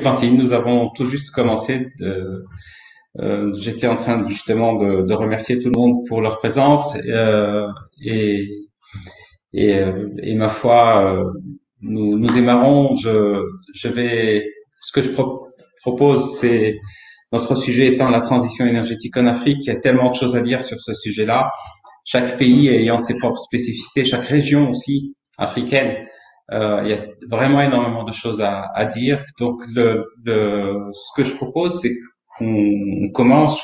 Martine, nous avons tout juste commencé. J'étais en train justement de remercier tout le monde pour leur présence et, et ma foi, nous démarrons. Ce que je propose, c'est notre sujet étant la transition énergétique en Afrique. Il y a tellement de choses à dire sur ce sujet-là. Chaque pays ayant ses propres spécificités, chaque région aussi africaine. Il y a vraiment énormément de choses à dire. Donc, ce que je propose, c'est qu'on commence.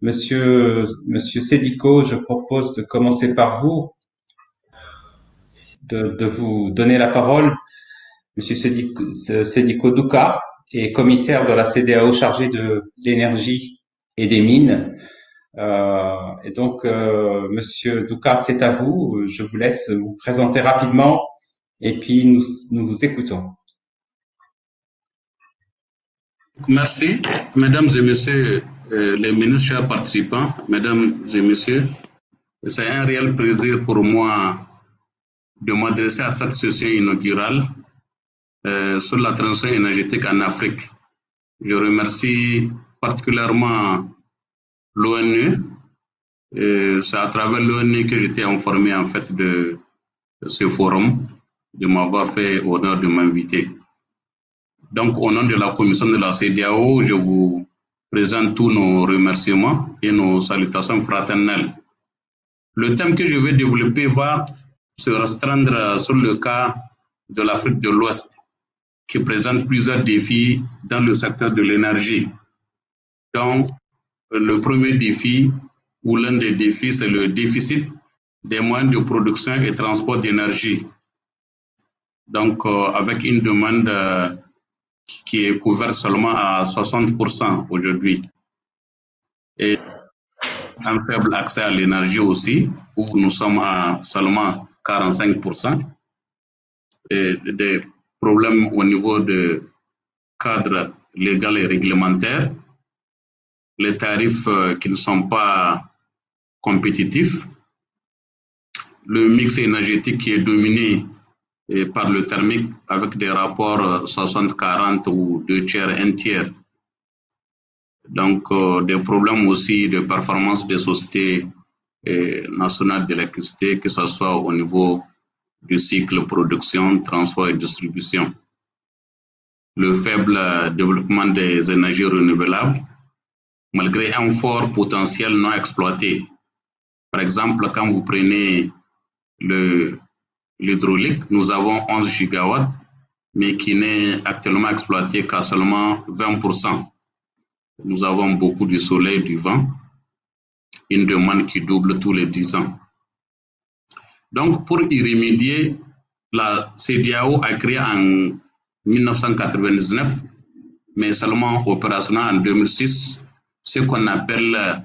Monsieur Sédico, je propose de commencer par vous, de vous donner la parole. Monsieur Sédico Douka est commissaire de la CEDEAO chargé de l'énergie et des mines. Monsieur Douka, c'est à vous. Je vous laisse vous présenter rapidement et puis nous vous écoutons. Merci, mesdames et messieurs les ministres, chers participants, mesdames et messieurs. C'est un réel plaisir pour moi de m'adresser à cette session inaugurale sur la transition énergétique en Afrique. Je remercie particulièrement l'ONU. C'est à travers l'ONU que j'étais informé en fait de ce forum, de m'avoir fait honneur de m'inviter. Donc, au nom de la commission de la CEDEAO, je vous présente tous nos remerciements et nos salutations fraternelles. Le thème que je vais développer va se restreindre sur le cas de l'Afrique de l'Ouest, qui présente plusieurs défis dans le secteur de l'énergie. Donc, le premier défi, ou l'un des défis, c'est le déficit des moyens de production et transport d'énergie. Donc, avec une demande qui est couverte seulement à 60% aujourd'hui. Et un faible accès à l'énergie aussi, où nous sommes à seulement 45%. Et des problèmes au niveau de cadre légal et réglementaire, les tarifs qui ne sont pas compétitifs, le mix énergétique qui est dominé par le thermique avec des rapports 60-40 ou 2 tiers, 1 tiers. Donc, des problèmes aussi de performance des sociétés nationales d'électricité, que ce soit au niveau du cycle production, transport et distribution. Le faible développement des énergies renouvelables, malgré un fort potentiel non exploité. Par exemple, quand vous prenez l'hydraulique, nous avons 11 gigawatts, mais qui n'est actuellement exploité qu'à seulement 20%. Nous avons beaucoup du soleil, du vent, une demande qui double tous les 10 ans. Donc, pour y remédier, la CEDEAO a créé en 1999, mais seulement opérationnel en 2006, ce qu'on appelle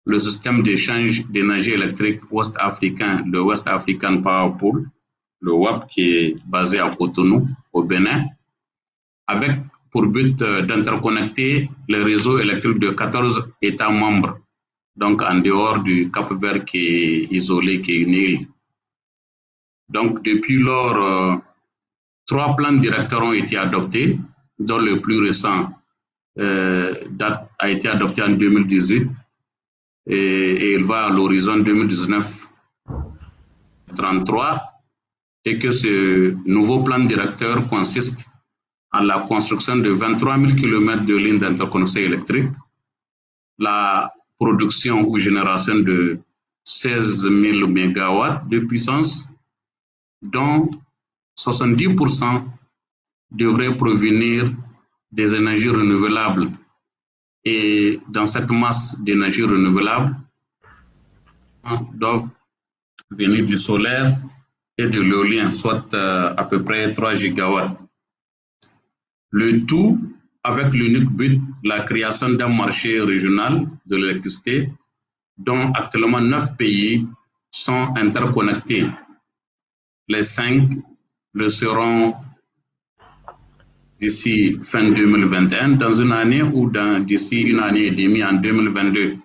le système d'échange d'énergie électrique ouest-africain, le West African Power Pool, le WAP, qui est basé à Cotonou, au Bénin, avec pour but d'interconnecter les réseaux électriques de 14 États membres, donc en dehors du Cap-Vert qui est isolé, qui est une île. Donc, depuis lors, 3 plans directeurs ont été adoptés, dont le plus récent a été adopté en 2018 et il va à l'horizon 2019-33 et que ce nouveau plan directeur consiste en la construction de 23 000 km de lignes d'interconnexion électrique, la production ou génération de 16 000 mégawatts de puissance, dont 70% devraient provenir des énergies renouvelables. Et dans cette masse d'énergie renouvelable, doivent venir du solaire et de l'éolien, soit à peu près 3 gigawatts. Le tout avec l'unique but, la création d'un marché régional de l'électricité dont actuellement 9 pays sont interconnectés. Les 5 le seront d'ici fin 2021, dans une année, ou d'ici une année et demie en 2022.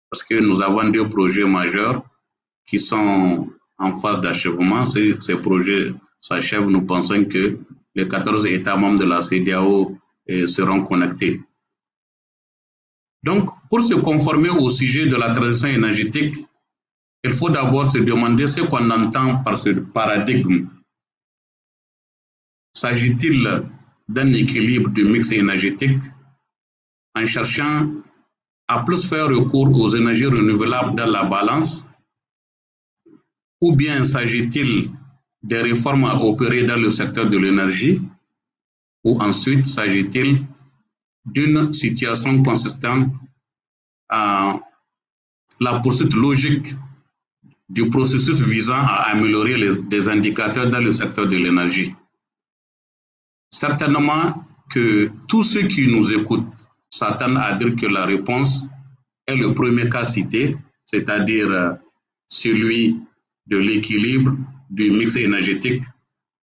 Parce que nous avons 2 projets majeurs qui sont en phase d'achèvement. Si ces projets s'achèvent, nous pensons que les 14 États membres de la CEDEAO seront connectés. Donc, pour se conformer au sujet de la transition énergétique, il faut d'abord se demander ce qu'on entend par ce paradigme. S'agit-il d'un équilibre du mix énergétique en cherchant à plus faire recours aux énergies renouvelables dans la balance, ou bien s'agit-il des réformes à opérer dans le secteur de l'énergie, ou ensuite s'agit-il d'une situation consistant à la poursuite logique du processus visant à améliorer des indicateurs dans le secteur de l'énergie. Certainement que tous ceux qui nous écoutent s'attendent à dire que la réponse est le premier cas cité, c'est-à-dire celui de l'équilibre du mix énergétique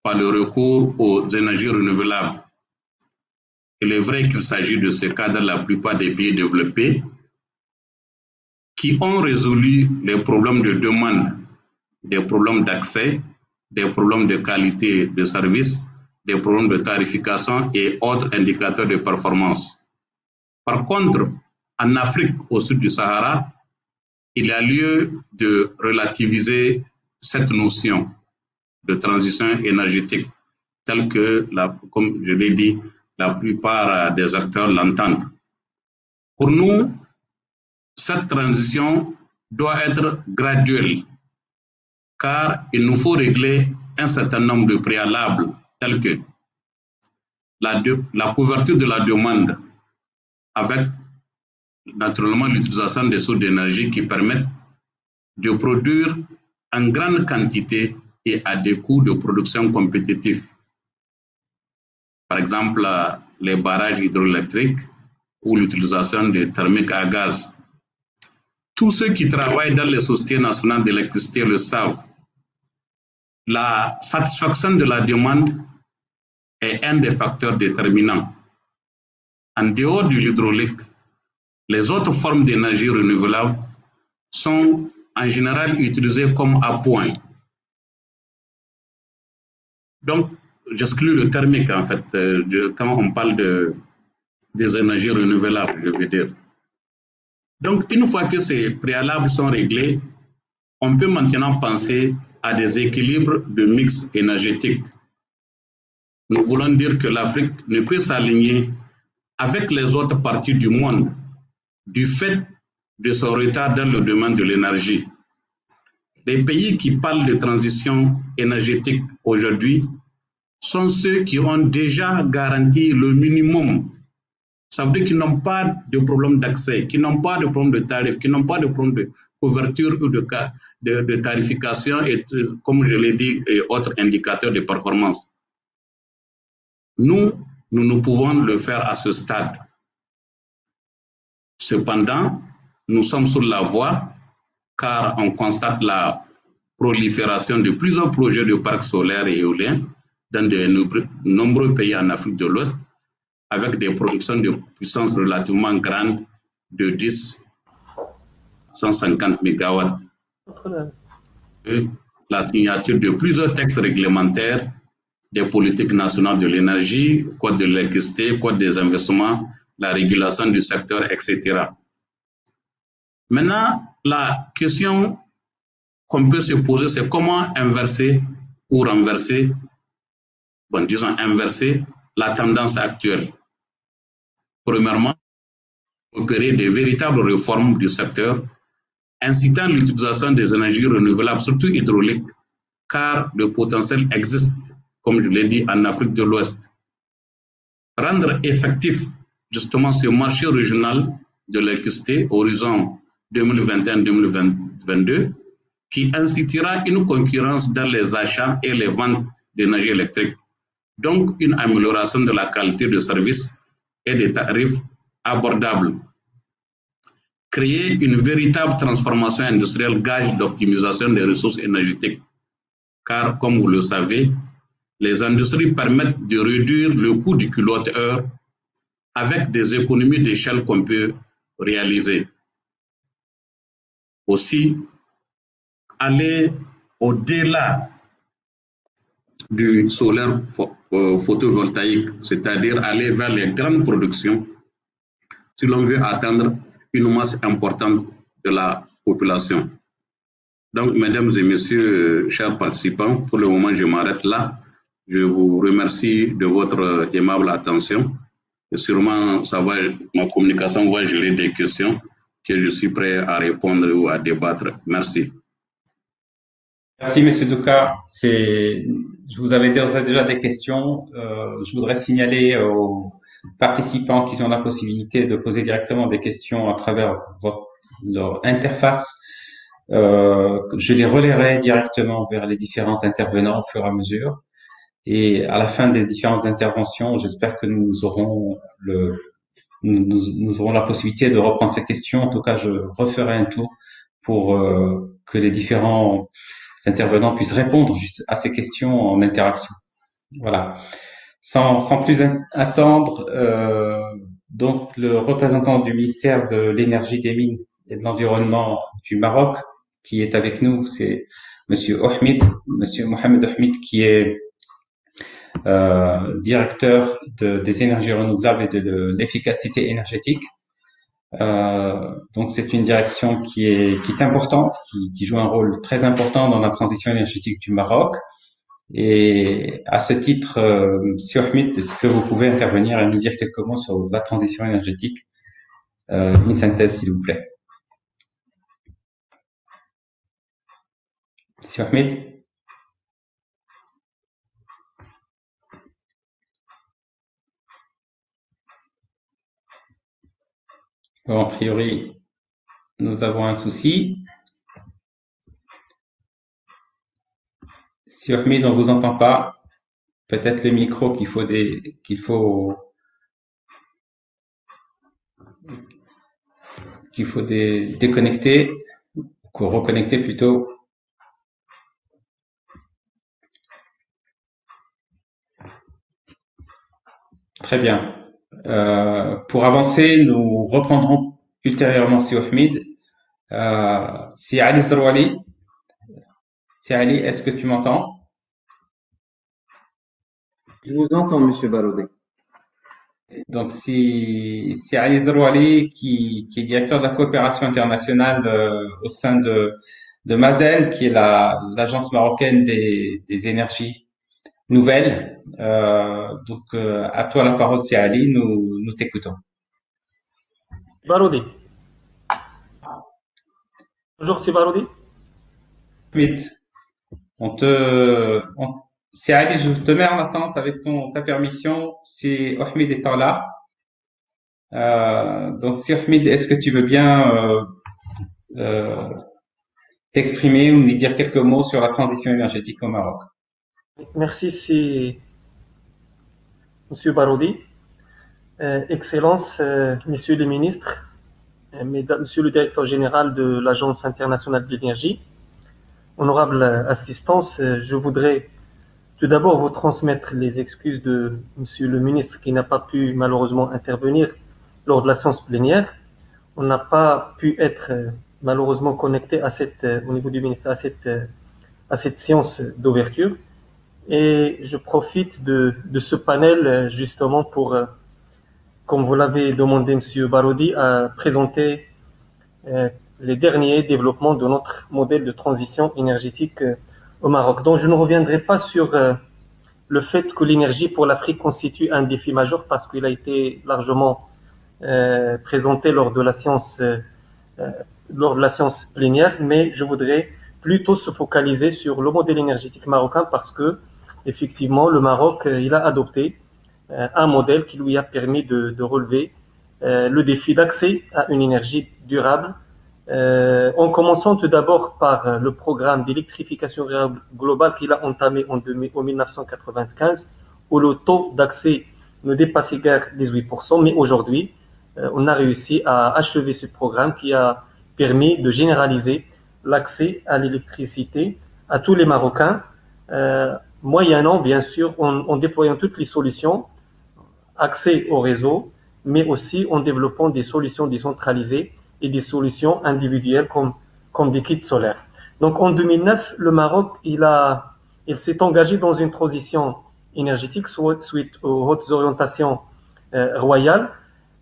par le recours aux énergies renouvelables. Il est vrai qu'il s'agit de ce cas dans la plupart des pays développés qui ont résolu les problèmes de demande, des problèmes d'accès, des problèmes de qualité de service, des problèmes de tarification et autres indicateurs de performance. Par contre, en Afrique, au sud du Sahara, il y a lieu de relativiser cette notion de transition énergétique telle que, comme je l'ai dit, la plupart des acteurs l'entendent. Pour nous, cette transition doit être graduelle, car il nous faut régler un certain nombre de préalables tels que la couverture de la demande avec naturellement l'utilisation des sources d'énergie qui permettent de produire en grande quantité et à des coûts de production compétitifs. Par exemple, les barrages hydroélectriques ou l'utilisation de thermiques à gaz. Tous ceux qui travaillent dans les sociétés nationales d'électricité le savent. La satisfaction de la demande est un des facteurs déterminants. En dehors de l'hydraulique, les autres formes d'énergie renouvelable sont en général utilisées comme appoint. Donc, j'exclus le thermique en fait, quand on parle des énergies renouvelables, je veux dire. Donc, une fois que ces préalables sont réglés, on peut maintenant penser à des équilibres de mix énergétique. Nous voulons dire que l'Afrique ne peut s'aligner avec les autres parties du monde du fait de son retard dans le domaine de l'énergie. Les pays qui parlent de transition énergétique aujourd'hui sont ceux qui ont déjà garanti le minimum. Ça veut dire qu'ils n'ont pas de problème d'accès, qu'ils n'ont pas de problème de tarifs, qu'ils n'ont pas de problème de couverture ou de tarification, et comme je l'ai dit, et autres indicateurs de performance. Nous pouvons le faire à ce stade. Cependant, nous sommes sur la voie car on constate la prolifération de plusieurs projets de parcs solaires et éoliens dans de nombreux pays en Afrique de l'Ouest avec des productions de puissance relativement grandes de 10 à 150 MW. Et la signature de plusieurs textes réglementaires, des politiques nationales de l'énergie, code de l'électricité, code des investissements, la régulation du secteur, etc. Maintenant, la question qu'on peut se poser, c'est comment inverser ou renverser, bon, disons inverser la tendance actuelle. Premièrement, opérer des véritables réformes du secteur, incitant l'utilisation des énergies renouvelables, surtout hydrauliques, car le potentiel existe, comme je l'ai dit, en Afrique de l'Ouest. Rendre effectif justement ce marché régional de l'électricité horizon 2021-2022 qui incitera une concurrence dans les achats et les ventes d'énergie électrique, donc une amélioration de la qualité de service et des tarifs abordables. Créer une véritable transformation industrielle gage d'optimisation des ressources énergétiques, car comme vous le savez, les industries permettent de réduire le coût du kilowattheure avec des économies d'échelle qu'on peut réaliser. Aussi, aller au-delà du solaire photovoltaïque, c'est-à-dire aller vers les grandes productions si l'on veut atteindre une masse importante de la population. Donc, mesdames et messieurs, chers participants, pour le moment, je m'arrête là. Je vous remercie de votre aimable attention. Et sûrement, ma communication va gérer des questions que je suis prêt à répondre ou à débattre. Merci. Merci, Monsieur Douka. Je vous avais déjà des questions. Je voudrais signaler aux participants qui ont la possibilité de poser directement des questions à travers leur interface. Je les relayerai directement vers les différents intervenants au fur et à mesure. Et à la fin des différentes interventions, j'espère que nous aurons la possibilité de reprendre ces questions. En tout cas, je referai un tour pour que les différents intervenants puissent répondre juste à ces questions en interaction. Voilà. Sans plus attendre, donc le représentant du ministère de l'Énergie, des Mines et de l'Environnement du Maroc, qui est avec nous, c'est Monsieur Mohamed Ahmed, qui est directeur des énergies renouvelables et de l'efficacité énergétique. Donc c'est une direction qui est importante, qui joue un rôle très important dans la transition énergétique du Maroc. Et à ce titre, Monsieur Ahmed, est-ce que vous pouvez intervenir et nous dire quelques mots sur la transition énergétique? Une synthèse, s'il vous plaît. Monsieur Ahmed? Bon, a priori, nous avons un souci. Si Ahmed, on vous entend pas, peut-être le micro qu'il faut déconnecter, ou reconnecter plutôt. Très bien. Pour avancer, nous reprendrons ultérieurement si Ahmed. Si Ali Zerouali. Si Ali, est-ce que tu m'entends? Je vous entends, Monsieur Baroudi. Donc, si Ali Zerouali, qui est directeur de la coopération internationale au sein de Mazen, qui est l'agence marocaine des énergies nouvelles. Donc, à toi la parole, c'est Ali, nous t'écoutons. Baroudi. Bonjour, c'est Baroudi. Vite. C'est Ali, je te mets en attente avec ta permission. Si Ahmed est là. Donc, si Ahmed, est-ce que tu veux bien t'exprimer ou nous dire quelques mots sur la transition énergétique au Maroc? Merci, c'est Monsieur Baroudi. Excellences, Messieurs les ministres, Monsieur le directeur général de l'Agence internationale de l'énergie, honorable assistance, je voudrais tout d'abord vous transmettre les excuses de Monsieur le ministre qui n'a pas pu malheureusement intervenir lors de la séance plénière. On n'a pas pu être malheureusement connecté au niveau du ministère à cette séance d'ouverture. Et je profite de ce panel justement pour, comme vous l'avez demandé, Monsieur Baroudi, à présenter les derniers développements de notre modèle de transition énergétique au Maroc. Donc, je ne reviendrai pas sur le fait que l'énergie pour l'Afrique constitue un défi majeur parce qu'il a été largement présenté lors de la séance plénière, mais je voudrais plutôt se focaliser sur le modèle énergétique marocain parce que effectivement le Maroc il a adopté un modèle qui lui a permis de relever le défi d'accès à une énergie durable, en commençant tout d'abord par le programme d'électrification globale qu'il a entamé en 1995, où le taux d'accès ne dépassait guère 18%, mais aujourd'hui, on a réussi à achever ce programme qui a permis de généraliser l'accès à l'électricité à tous les Marocains, moyennant bien sûr en déployant toutes les solutions, accès au réseau, mais aussi en développant des solutions décentralisées et des solutions individuelles comme des kits solaires. Donc en 2009, le Maroc il a il s'est engagé dans une transition énergétique suite aux hautes orientations royales,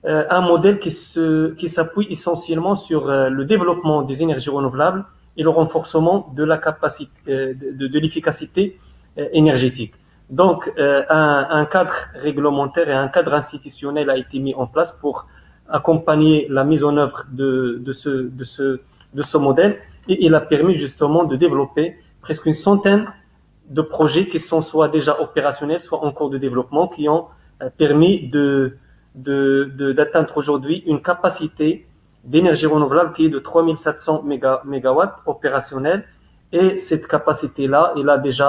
un modèle qui s'appuie essentiellement sur le développement des énergies renouvelables et le renforcement de la capacité, de l'efficacité énergétique. Donc, un cadre réglementaire et un cadre institutionnel a été mis en place pour accompagner la mise en œuvre de ce modèle, et il a permis justement de développer presque une centaine de projets qui sont soit déjà opérationnels, soit en cours de développement, qui ont permis d'atteindre aujourd'hui une capacité d'énergie renouvelable qui est de 3700 mégawatts opérationnels. Et cette capacité-là, elle a déjà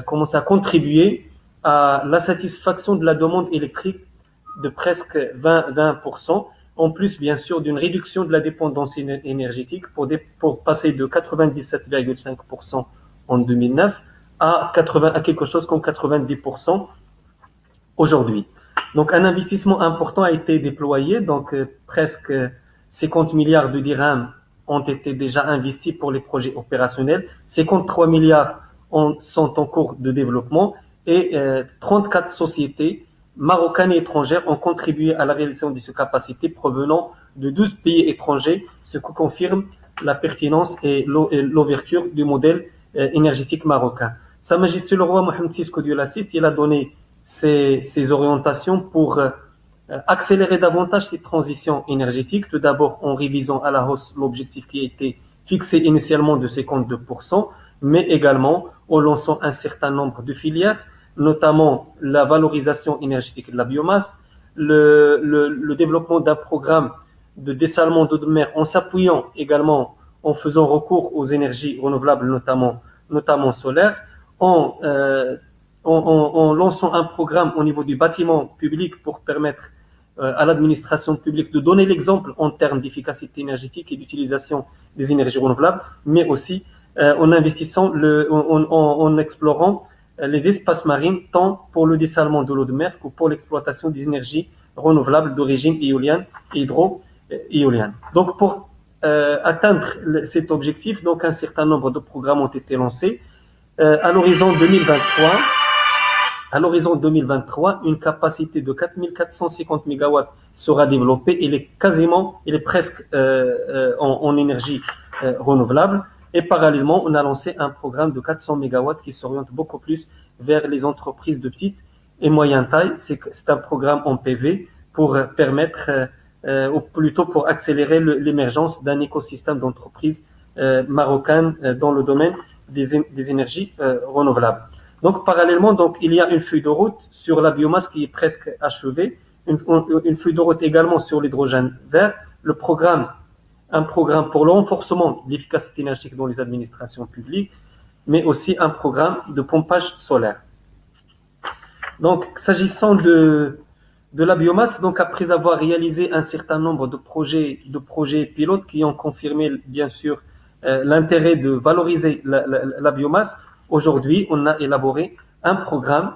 commencé à contribuer à la satisfaction de la demande électrique de presque 20%, en plus bien sûr d'une réduction de la dépendance énergétique pour passer de 97,5% en 2009 à quelque chose comme 90% aujourd'hui. Donc un investissement important a été déployé, donc presque 50 milliards de dirhams ont été déjà investis pour les projets opérationnels, 53 milliards sont en cours de développement, et 34 sociétés marocaines et étrangères ont contribué à la réalisation de ces capacités provenant de 12 pays étrangers, ce qui confirme la pertinence et l'ouverture du modèle énergétique marocain. Sa Majesté le roi Mohamed VI, que Dieu l'assiste, il a donné ses orientations pour accélérer davantage ces transitions énergétiques, tout d'abord en révisant à la hausse l'objectif qui a été fixé initialement de 52%, mais également en lançant un certain nombre de filières, notamment la valorisation énergétique de la biomasse, le développement d'un programme de dessalement d'eau de mer en s'appuyant également, en faisant recours aux énergies renouvelables, notamment solaires, en lançant un programme au niveau du bâtiment public pour permettre à l'administration publique de donner l'exemple en termes d'efficacité énergétique et d'utilisation des énergies renouvelables, mais aussi en investissant, en explorant les espaces marins, tant pour le dessalement de l'eau de mer que pour l'exploitation des énergies renouvelables d'origine éolienne et hydro-éolienne. Donc, pour atteindre cet objectif, donc un certain nombre de programmes ont été lancés. À l'horizon 2023, une capacité de 4450 MW sera développée. Elle est presque en énergie renouvelable. Et parallèlement, on a lancé un programme de 400 MW qui s'oriente beaucoup plus vers les entreprises de petite et moyenne taille. C'est un programme en PV pour permettre, ou plutôt pour accélérer l'émergence d'un écosystème d'entreprises marocaines dans le domaine des énergies renouvelables. Donc, parallèlement, il y a une feuille de route sur la biomasse qui est presque achevée, une feuille de route également sur l'hydrogène vert, un programme pour le renforcement de l'efficacité énergétique dans les administrations publiques, mais aussi un programme de pompage solaire. Donc, s'agissant de la biomasse, donc après avoir réalisé un certain nombre de projets pilotes qui ont confirmé, bien sûr, l'intérêt de valoriser la biomasse, aujourd'hui, on a élaboré un programme,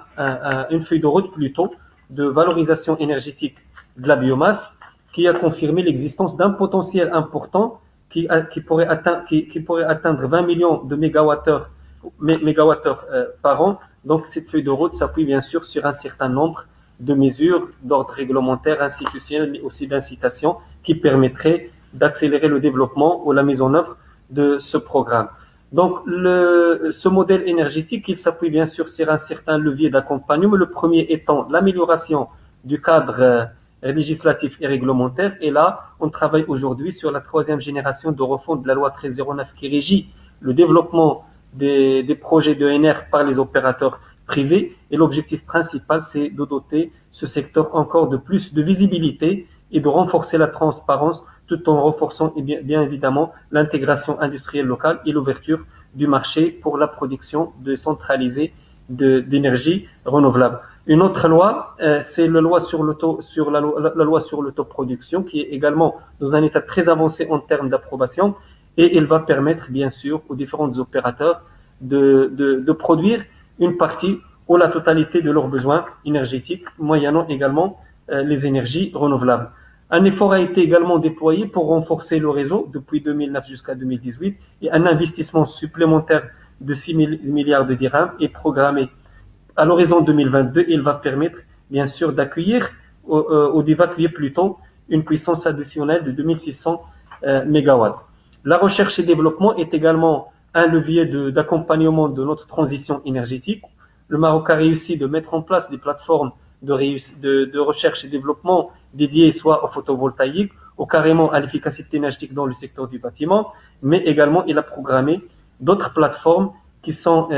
une feuille de route plutôt, de valorisation énergétique de la biomasse, qui a confirmé l'existence d'un potentiel important qui pourrait atteindre 20 millions de mégawattheures par an. Donc, cette feuille de route s'appuie bien sûr sur un certain nombre de mesures d'ordre réglementaire, institutionnel, mais aussi d'incitation qui permettraient d'accélérer le développement ou la mise en œuvre de ce programme. Donc, ce modèle énergétique, il s'appuie bien sûr sur un certain levier d'accompagnement. Le premier étant l'amélioration du cadre législatif et réglementaire. Et là, on travaille aujourd'hui sur la 3e génération de refonte de la loi 1309 qui régit le développement des projets d'ENR par les opérateurs privés. Et l'objectif principal, c'est de doter ce secteur encore de plus de visibilité et de renforcer la transparence tout en renforçant bien évidemment l'intégration industrielle locale et l'ouverture du marché pour la production décentralisée d'énergie renouvelable. Une autre loi, c'est la loi sur l'autoproduction qui est également dans un état très avancé en termes d'approbation, et elle va permettre bien sûr aux différents opérateurs de produire une partie ou la totalité de leurs besoins énergétiques, moyennant également les énergies renouvelables. Un effort a été également déployé pour renforcer le réseau depuis 2009 jusqu'à 2018 et un investissement supplémentaire de 6 milliards de dirhams est programmé à l'horizon 2022. Il va permettre, bien sûr, d'accueillir ou d'évacuer plutôt une puissance additionnelle de 2600 mégawatts. La recherche et développement est également un levier d'accompagnement de notre transition énergétique. Le Maroc a réussi de mettre en place des plateformes de recherche et développement dédiées soit au photovoltaïque ou carrément à l'efficacité énergétique dans le secteur du bâtiment, mais également il a programmé d'autres plateformes qui sont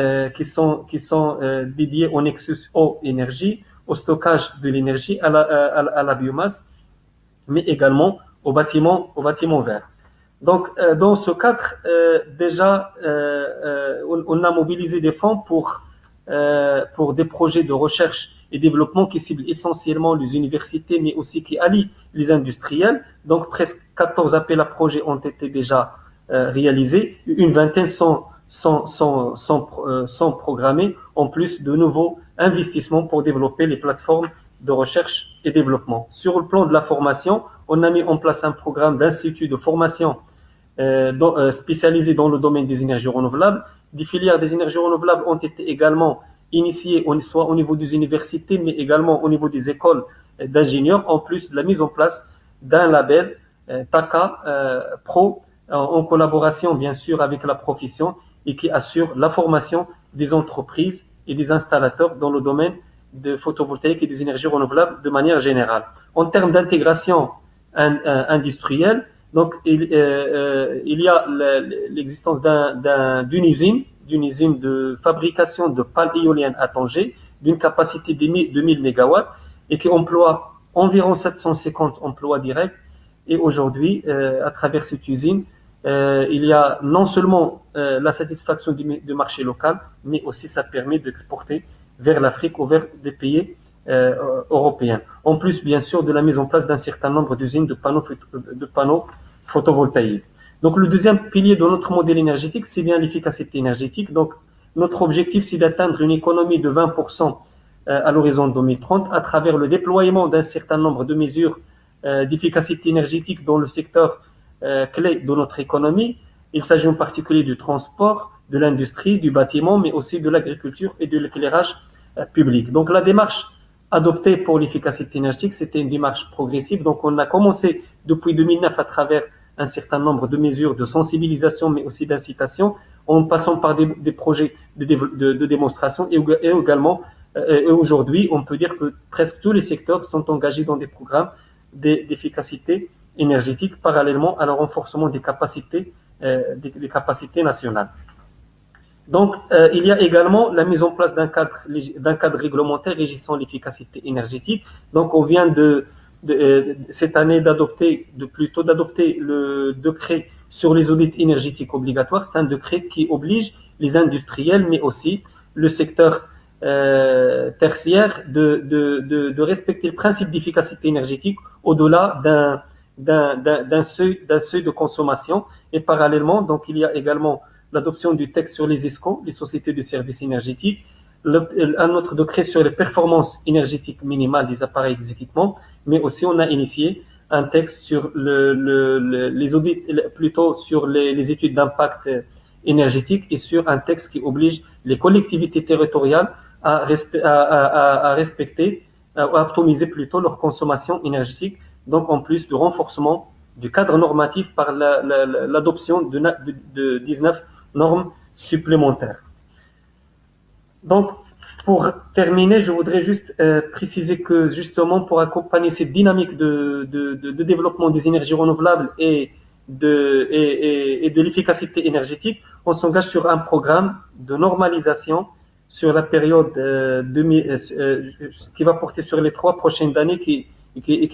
dédiées au nexus eau énergie, au stockage de l'énergie, à la biomasse, mais également au bâtiment vert. Donc, dans ce cadre, déjà, on a mobilisé des fonds pour des projets de recherche et développement qui ciblent essentiellement les universités, mais aussi qui allient les industriels. Donc, presque 14 appels à projets ont été déjà réalisés, une vingtaine sont programmés, en plus de nouveaux investissements pour développer les plateformes de recherche et développement. Sur le plan de la formation, on a mis en place un programme d'institut de formation spécialisé dans le domaine des énergies renouvelables. Des filières des énergies renouvelables ont été également initiées, soit au niveau des universités, mais également au niveau des écoles d'ingénieurs, en plus de la mise en place d'un label TACA Pro, en collaboration bien sûr avec la profession, et qui assure la formation des entreprises et des installateurs dans le domaine de photovoltaïque et des énergies renouvelables de manière générale. En termes d'intégration industrielle, donc il y a l'existence d'une usine de fabrication de pales éoliennes à Tanger, d'une capacité de 2000 MW et qui emploie environ 750 emplois directs. Et aujourd'hui, à travers cette usine, il y a non seulement la satisfaction du marché local, mais aussi ça permet d'exporter vers l'Afrique ou vers des pays européens. En plus, bien sûr, de la mise en place d'un certain nombre d'usines de panneaux photovoltaïques. Donc, le deuxième pilier de notre modèle énergétique, c'est bien l'efficacité énergétique. Donc, notre objectif, c'est d'atteindre une économie de 20% à l'horizon 2030 à travers le déploiement d'un certain nombre de mesures d'efficacité énergétique dans le secteur clé de notre économie. Il s'agit en particulier du transport, de l'industrie, du bâtiment, mais aussi de l'agriculture et de l'éclairage public. Donc, la démarche adoptée pour l'efficacité énergétique, c'était une démarche progressive. Donc, on a commencé depuis 2009 à travers un certain nombre de mesures de sensibilisation, mais aussi d'incitation, en passant par des projets de démonstration et également, aujourd'hui, on peut dire que presque tous les secteurs sont engagés dans des programmes d'efficacité énergétique parallèlement à le renforcement des capacités nationales. Donc, il y a également la mise en place d'un cadre réglementaire régissant l'efficacité énergétique. Donc, on vient cette année d'adopter le décret sur les audits énergétiques obligatoires. C'est un décret qui oblige les industriels, mais aussi le secteur tertiaire de respecter le principe d'efficacité énergétique au-delà d'un seuil de consommation. Et parallèlement, donc, il y a également l'adoption du texte sur les ESCO, les sociétés de services énergétiques, un autre décret sur les performances énergétiques minimales des appareils et des équipements, mais aussi on a initié un texte sur les audits, plutôt sur les études d'impact énergétique, et sur un texte qui oblige les collectivités territoriales à respecter, à optimiser plutôt leur consommation énergétique. Donc, en plus du renforcement du cadre normatif par l'adoption de 19 normes supplémentaires. Donc, pour terminer, je voudrais juste préciser que justement pour accompagner cette dynamique de développement des énergies renouvelables et de l'efficacité énergétique, on s'engage sur un programme de normalisation sur la période qui va porter sur les 3 prochaines années, qui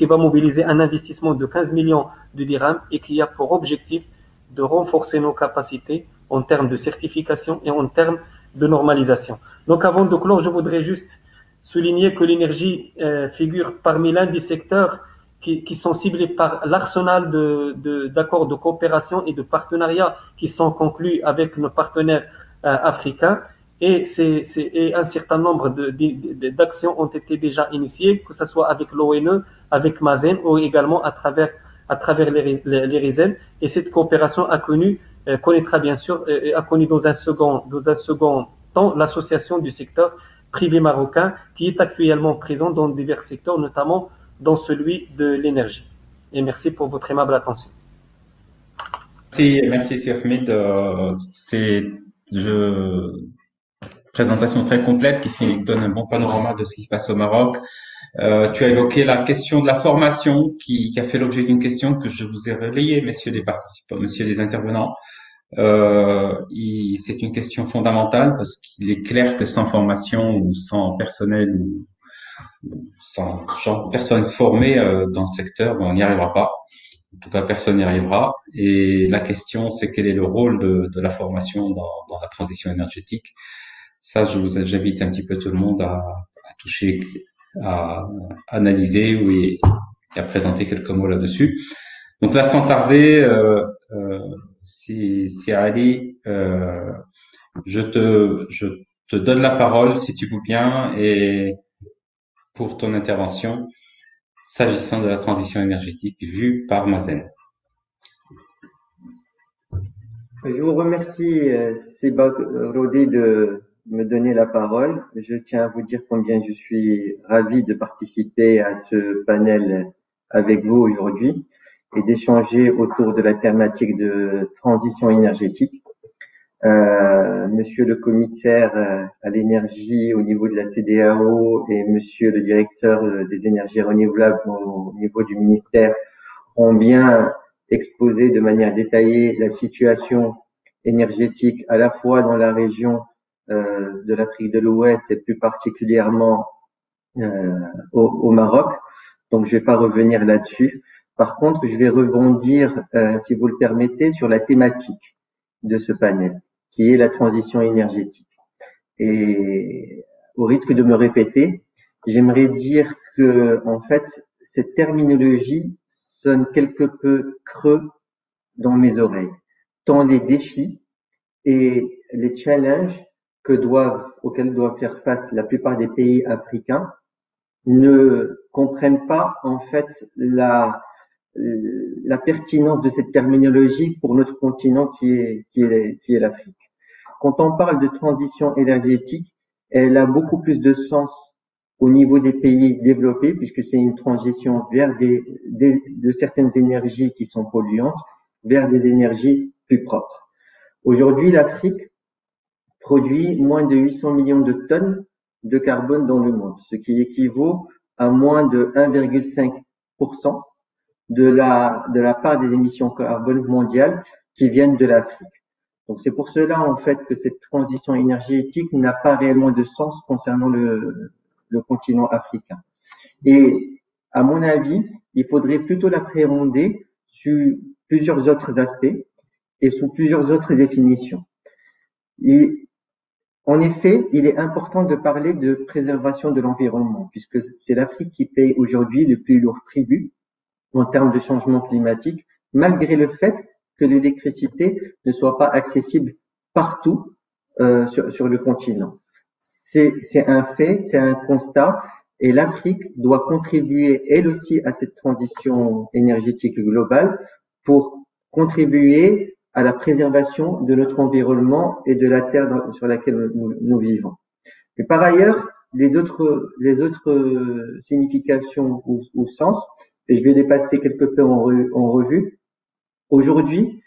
va mobiliser un investissement de 15 millions de dirhams et qui a pour objectif de renforcer nos capacités en termes de certification et en termes de normalisation. Donc, avant de clore, je voudrais juste souligner que l'énergie figure parmi l'un des secteurs qui sont ciblés par l'arsenal d'accords de coopération et de partenariat qui sont conclus avec nos partenaires africains. Et un certain nombre d'actions ont été déjà initiées, que ce soit avec l'ONE, avec Mazen ou également à travers les RISEN. Et cette coopération a connu connaîtra bien sûr et a connu dans un second temps l'association du secteur privé marocain qui est actuellement présent dans divers secteurs, notamment dans celui de l'énergie. Et merci pour votre aimable attention. Merci, Sir Hamid. C'est présentation très complète qui donne un bon panorama de ce qui se passe au Maroc. Tu as évoqué la question de la formation qui a fait l'objet d'une question que je vous ai relayée, messieurs les participants, messieurs les intervenants. C'est une question fondamentale parce qu'il est clair que sans formation ou sans personnel ou sans personnes formées dans le secteur, on n'y arrivera pas. En tout cas, personne n'y arrivera. Et la question, c'est quel est le rôle de la formation dans la transition énergétique. Ça, j'invite un petit peu tout le monde à toucher, à analyser et à présenter quelques mots là-dessus. Donc là, sans tarder, si Ali, je te donne la parole si tu veux bien et pour ton intervention s'agissant de la transition énergétique vue par Mazen. Je vous remercie, Seba Rodé, de me donner la parole. Je tiens à vous dire combien je suis ravi de participer à ce panel avec vous aujourd'hui et d'échanger autour de la thématique de transition énergétique. Monsieur le commissaire à l'énergie au niveau de la CEDEAO et monsieur le directeur des énergies renouvelables au niveau du ministère ont bien exposé de manière détaillée la situation énergétique à la fois dans la région de l'Afrique de l'Ouest et plus particulièrement au Maroc. Donc je vais pas revenir là-dessus. Par contre, je vais rebondir, si vous le permettez, sur la thématique de ce panel, qui est la transition énergétique. Et au risque de me répéter, j'aimerais dire que, en fait, cette terminologie sonne quelque peu creux dans mes oreilles, tant les défis et les challenges auxquels doivent faire face la plupart des pays africains ne comprennent pas, en fait, la pertinence de cette terminologie pour notre continent qui est l'Afrique. Quand on parle de transition énergétique, elle a beaucoup plus de sens au niveau des pays développés puisque c'est une transition vers de certaines énergies qui sont polluantes vers des énergies plus propres. Aujourd'hui, l'Afrique produit moins de 800 millions de tonnes de carbone dans le monde, ce qui équivaut à moins de 1,5% de la part des émissions carbone mondiales qui viennent de l'Afrique. Donc c'est pour cela en fait que cette transition énergétique n'a pas réellement de sens concernant le continent africain. Et à mon avis, il faudrait plutôt l'appréhender sur plusieurs autres aspects et sous plusieurs autres définitions. Et en effet, il est important de parler de préservation de l'environnement puisque c'est l'Afrique qui paye aujourd'hui le plus lourd tribut en termes de changement climatique, malgré le fait que l'électricité ne soit pas accessible partout sur le continent. C'est un fait, c'est un constat, et l'Afrique doit contribuer elle aussi à cette transition énergétique globale pour contribuer à la préservation de notre environnement et de la terre sur laquelle nous vivons. Mais par ailleurs, les autres significations ou sens, et je vais les passer quelque peu en revue. Aujourd'hui,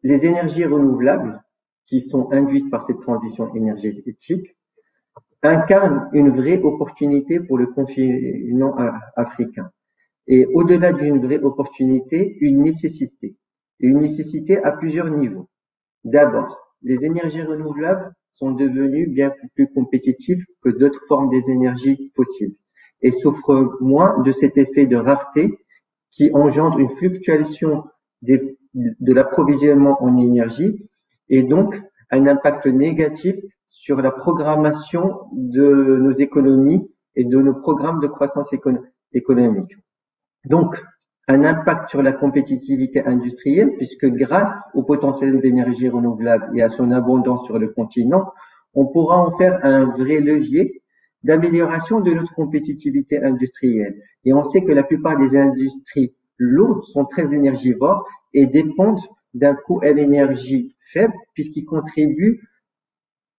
les énergies renouvelables qui sont induites par cette transition énergétique incarnent une vraie opportunité pour le continent africain. Et au-delà d'une vraie opportunité, une nécessité. Et une nécessité à plusieurs niveaux. D'abord, les énergies renouvelables sont devenues bien plus compétitives que d'autres formes des énergies fossiles et souffrent moins de cet effet de rareté qui engendre une fluctuation de l'approvisionnement en énergie et donc un impact négatif sur la programmation de nos économies et de nos programmes de croissance économique. Donc, un impact sur la compétitivité industrielle puisque grâce au potentiel d'énergie renouvelable et à son abondance sur le continent, on pourra en faire un vrai levier d'amélioration de notre compétitivité industrielle. Et on sait que la plupart des industries lourdes sont très énergivores et dépendent d'un coût à l'énergie faible, puisqu'ils contribuent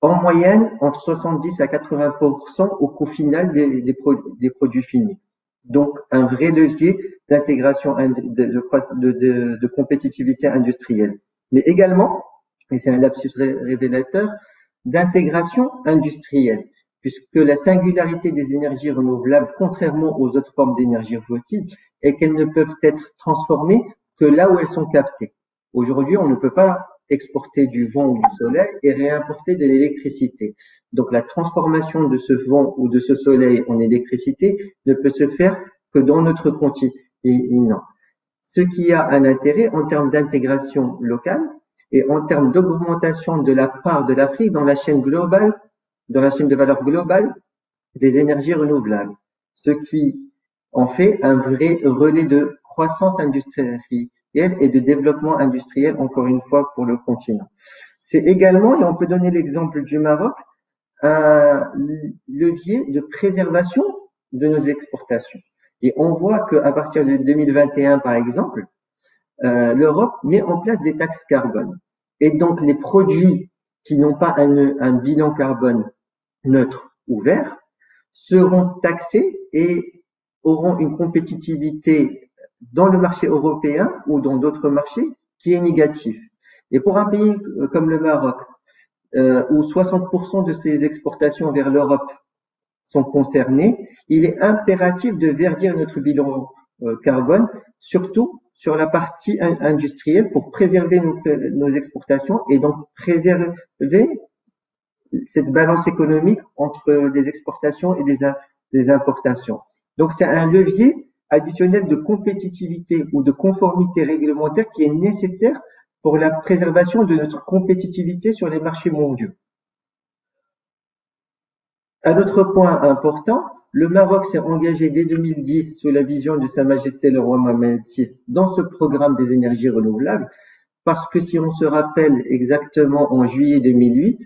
en moyenne entre 70 à 80% au coût final des produits finis. Donc, un vrai levier d'intégration, de compétitivité industrielle. Mais également, et c'est un lapsus révélateur, d'intégration industrielle, puisque la singularité des énergies renouvelables, contrairement aux autres formes d'énergie fossile, est qu'elles ne peuvent être transformées que là où elles sont captées. Aujourd'hui, on ne peut pas exporter du vent ou du soleil et réimporter de l'électricité. Donc la transformation de ce vent ou de ce soleil en électricité ne peut se faire que dans notre continent. Ce qui a un intérêt en termes d'intégration locale et en termes d'augmentation de la part de l'Afrique dans la chaîne globale, dans la chaîne de valeur globale des énergies renouvelables. Ce qui en fait un vrai relais de croissance industrielle et de développement industriel, encore une fois, pour le continent. C'est également, et on peut donner l'exemple du Maroc, un levier de préservation de nos exportations. Et on voit qu'à partir de 2021, par exemple, l'Europe met en place des taxes carbone. Et donc, les produits qui n'ont pas un bilan carbone neutre ou vert seront taxés et auront une compétitivité dans le marché européen ou dans d'autres marchés qui est négatif. Et pour un pays comme le Maroc, où 60% de ses exportations vers l'Europe sont concernées, il est impératif de verdir notre bilan carbone, surtout sur la partie industrielle, pour préserver nos exportations et donc préserver cette balance économique entre des exportations et des importations. Donc c'est un levier additionnel de compétitivité ou de conformité réglementaire qui est nécessaire pour la préservation de notre compétitivité sur les marchés mondiaux. Un autre point important, le Maroc s'est engagé dès 2010 sous la vision de Sa Majesté le Roi Mohamed VI dans ce programme des énergies renouvelables, parce que si on se rappelle exactement en juillet 2008,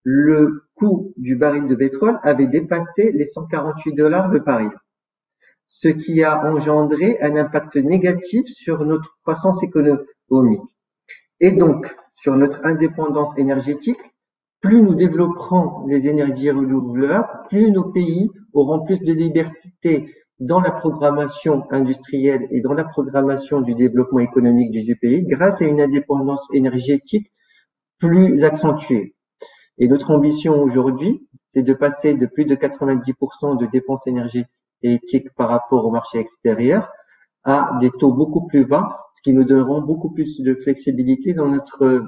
le coût du baril de pétrole avait dépassé les $148 le baril, ce qui a engendré un impact négatif sur notre croissance économique. Et donc, sur notre indépendance énergétique, plus nous développerons les énergies renouvelables, plus nos pays auront plus de liberté dans la programmation industrielle et dans la programmation du développement économique du pays grâce à une indépendance énergétique plus accentuée. Et notre ambition aujourd'hui, c'est de passer de plus de 90% de dépenses énergétiques par rapport au marché extérieur à des taux beaucoup plus bas, ce qui nous donneront beaucoup plus de flexibilité dans notre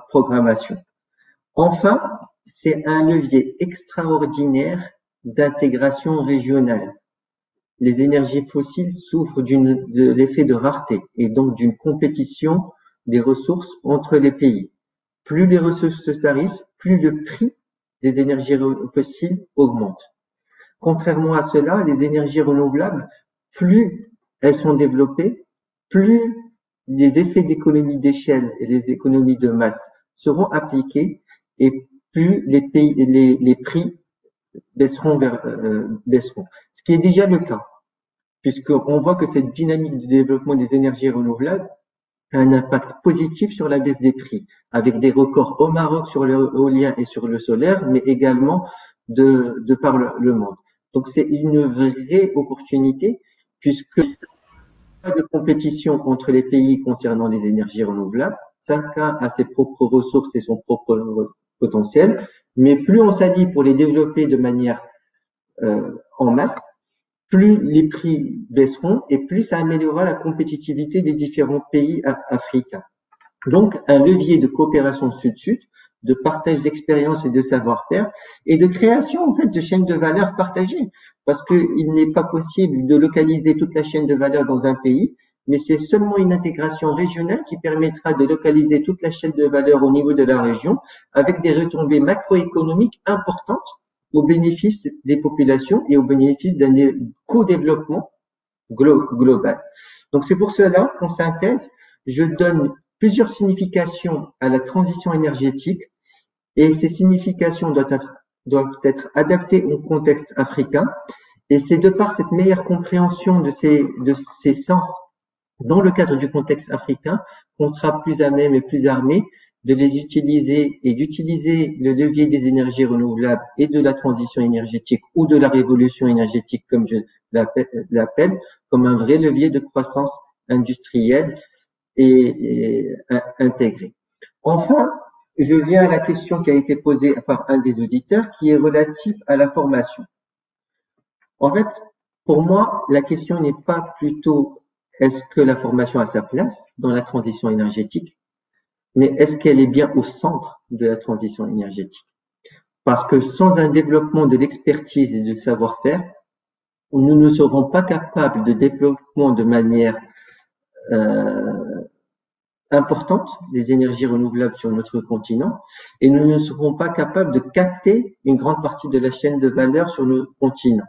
programmation. Enfin, c'est un levier extraordinaire d'intégration régionale. Les énergies fossiles souffrent de l'effet de rareté et donc d'une compétition des ressources entre les pays. Plus les ressources se tarissent, plus le prix des énergies fossiles augmente. Contrairement à cela, les énergies renouvelables, plus elles sont développées, plus les effets d'économie d'échelle et les économies de masse seront appliqués et plus les prix baisseront, ce qui est déjà le cas, puisqu'on voit que cette dynamique de développement des énergies renouvelables a un impact positif sur la baisse des prix, avec des records au Maroc sur l'éolien et sur le solaire, mais également de par le monde. Donc c'est une vraie opportunité, puisque pas de compétition entre les pays concernant les énergies renouvelables, chacun a ses propres ressources et son propre potentiel, mais plus on s'allie pour les développer de manière en masse, plus les prix baisseront et plus ça améliorera la compétitivité des différents pays africains. Donc, un levier de coopération sud-sud, de partage d'expériences et de savoir-faire et de création en fait de chaînes de valeur partagées, parce qu'il n'est pas possible de localiser toute la chaîne de valeur dans un pays, mais c'est seulement une intégration régionale qui permettra de localiser toute la chaîne de valeur au niveau de la région avec des retombées macroéconomiques importantes au bénéfice des populations et au bénéfice d'un co-développement global. Donc c'est pour cela qu'en synthèse, je donne plusieurs significations à la transition énergétique et ces significations doivent être adaptées au contexte africain et c'est de par cette meilleure compréhension de ces sens dans le cadre du contexte africain, qu'on sera plus à même et plus armé de les utiliser et d'utiliser le levier des énergies renouvelables et de la transition énergétique ou de la révolution énergétique, comme je l'appelle, comme un vrai levier de croissance industrielle et intégrée. Enfin, je viens à la question qui a été posée par un des auditeurs, qui est relative à la formation. En fait, pour moi, la question n'est pas plutôt est-ce que la formation a sa place dans la transition énergétique, mais est-ce qu'elle est bien au centre de la transition énergétique? Parce que sans un développement de l'expertise et du savoir-faire, nous ne serons pas capables de développement de manière importante des énergies renouvelables sur notre continent et nous ne serons pas capables de capter une grande partie de la chaîne de valeur sur notre continent.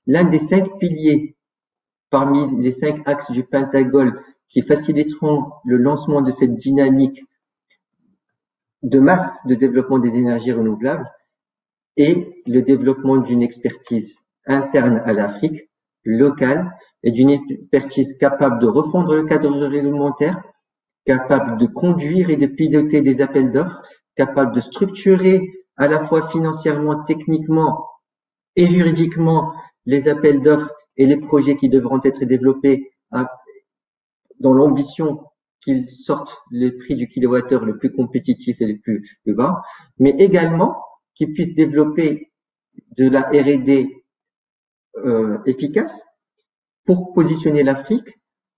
L'un des 5 piliers parmi les 5 axes du Pentagone qui faciliteront le lancement de cette dynamique de masse de développement des énergies renouvelables est le développement d'une expertise interne à l'Afrique, locale, et d'une expertise capable de refondre le cadre réglementaire, capable de conduire et de piloter des appels d'offres, capable de structurer à la fois financièrement, techniquement et juridiquement les appels d'offres et les projets qui devront être développés dans l'ambition qu'ils sortent le prix du kilowattheure le plus compétitif et le plus bas, mais également qu'ils puissent développer de la R&D efficace pour positionner l'Afrique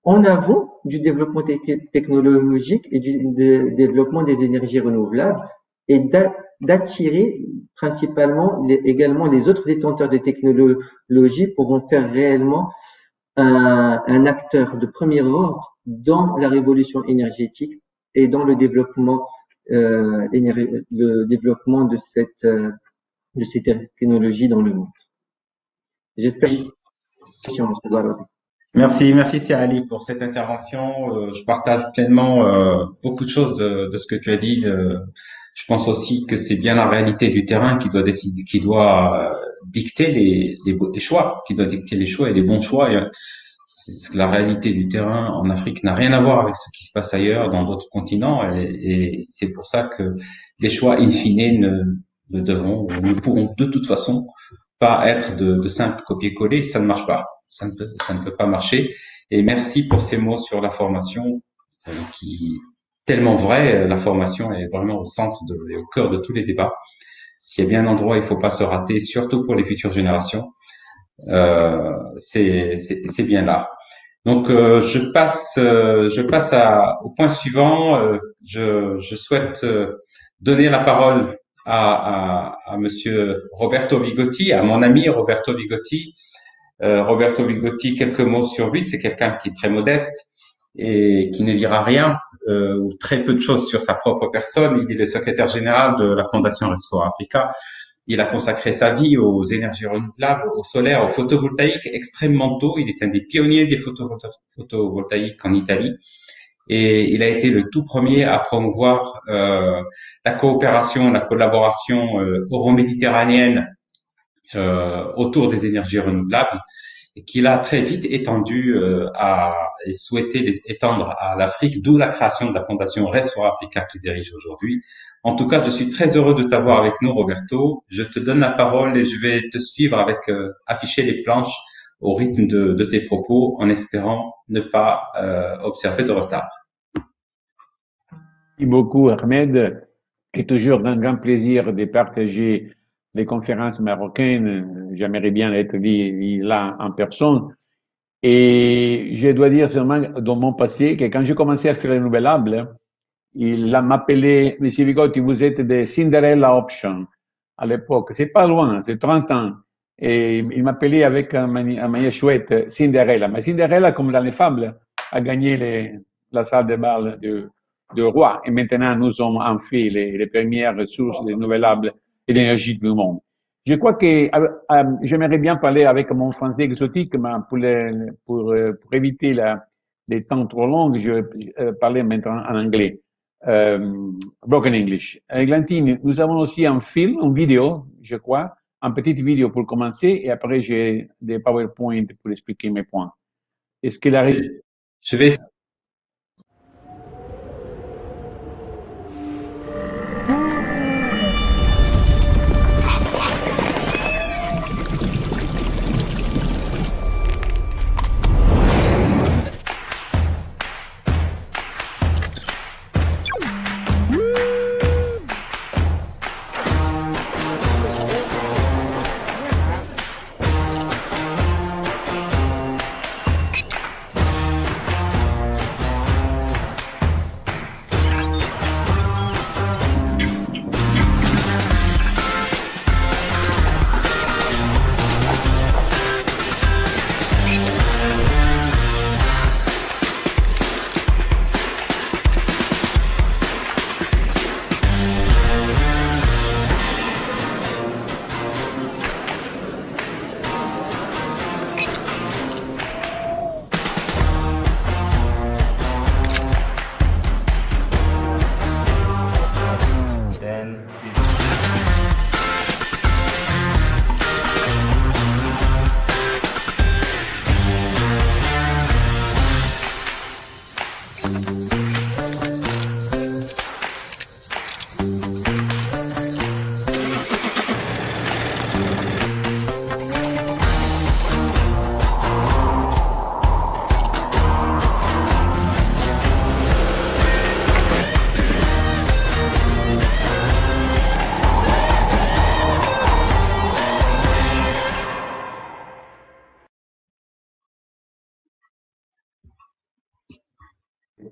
en avant du développement technologique et du développement des énergies renouvelables et d'attirer principalement également les autres détenteurs de technologies pour en faire réellement un acteur de premier ordre dans la révolution énergétique et dans le développement de ces technologies dans le monde. J'espère. Merci Sir pour cette intervention. Je partage pleinement beaucoup de choses de ce que tu as dit. Je pense aussi que c'est bien la réalité du terrain qui doit décider, qui doit dicter les choix, qui doit dicter les choix et les bons choix. La réalité du terrain en Afrique n'a rien à voir avec ce qui se passe ailleurs dans d'autres continents, et c'est pour ça que les choix in fine ne pourront de toute façon pas être de simples copier-coller. Ça ne marche pas. Ça ne peut pas marcher. Et merci pour ces mots sur la formation, qui tellement vrai. La formation est vraiment au centre et au cœur de tous les débats. S'il y a bien un endroit, il ne faut pas se rater, surtout pour les futures générations. C'est bien là. Donc je passe au point suivant. Je souhaite donner la parole à Monsieur Roberto Vigotti, à mon ami Roberto Vigotti. Roberto Vigotti, quelques mots sur lui. C'est quelqu'un qui est très modeste et qui ne dira rien ou très peu de choses sur sa propre personne. Il est le secrétaire général de la Fondation Restore Africa. Il a consacré sa vie aux énergies renouvelables, au solaire, au photovoltaïque extrêmement tôt. Il est un des pionniers des photovoltaïques en Italie. Et il a été le tout premier à promouvoir la coopération, la collaboration euro-méditerranéenne autour des énergies renouvelables, et qu'il a très vite étendu et souhaité étendre à l'Afrique, d'où la création de la Fondation Restore Africa qu'il dirige aujourd'hui. En tout cas, je suis très heureux de t'avoir avec nous, Roberto. Je te donne la parole et je vais te suivre avec afficher les planches au rythme de tes propos, en espérant ne pas observer de retard. Merci beaucoup, Ahmed. C'est toujours un grand plaisir de partager les conférences marocaines. J'aimerais bien être là en personne. Et je dois dire seulement dans mon passé que quand j'ai commencé à faire les renouvelables, il m'appelé, Monsieur Vigotti, vous êtes des Cinderella Option à l'époque. C'est pas loin, c'est 30 ans. Et il m'appelait avec un manière chouette, Cinderella. Mais Cinderella, comme dans les fables, a gagné la salle de bal du roi. Et maintenant, nous sommes en fait les premières ressources renouvelables et d'énergie du monde. Je crois que j'aimerais bien parler avec mon français exotique, mais pour éviter les temps trop longs, je vais parler maintenant en anglais. Broken English. Glantine, nous avons aussi un film, une vidéo, je crois, une petite vidéo pour commencer, et après j'ai des PowerPoint pour expliquer mes points. Est-ce qu'il arrive? Je vais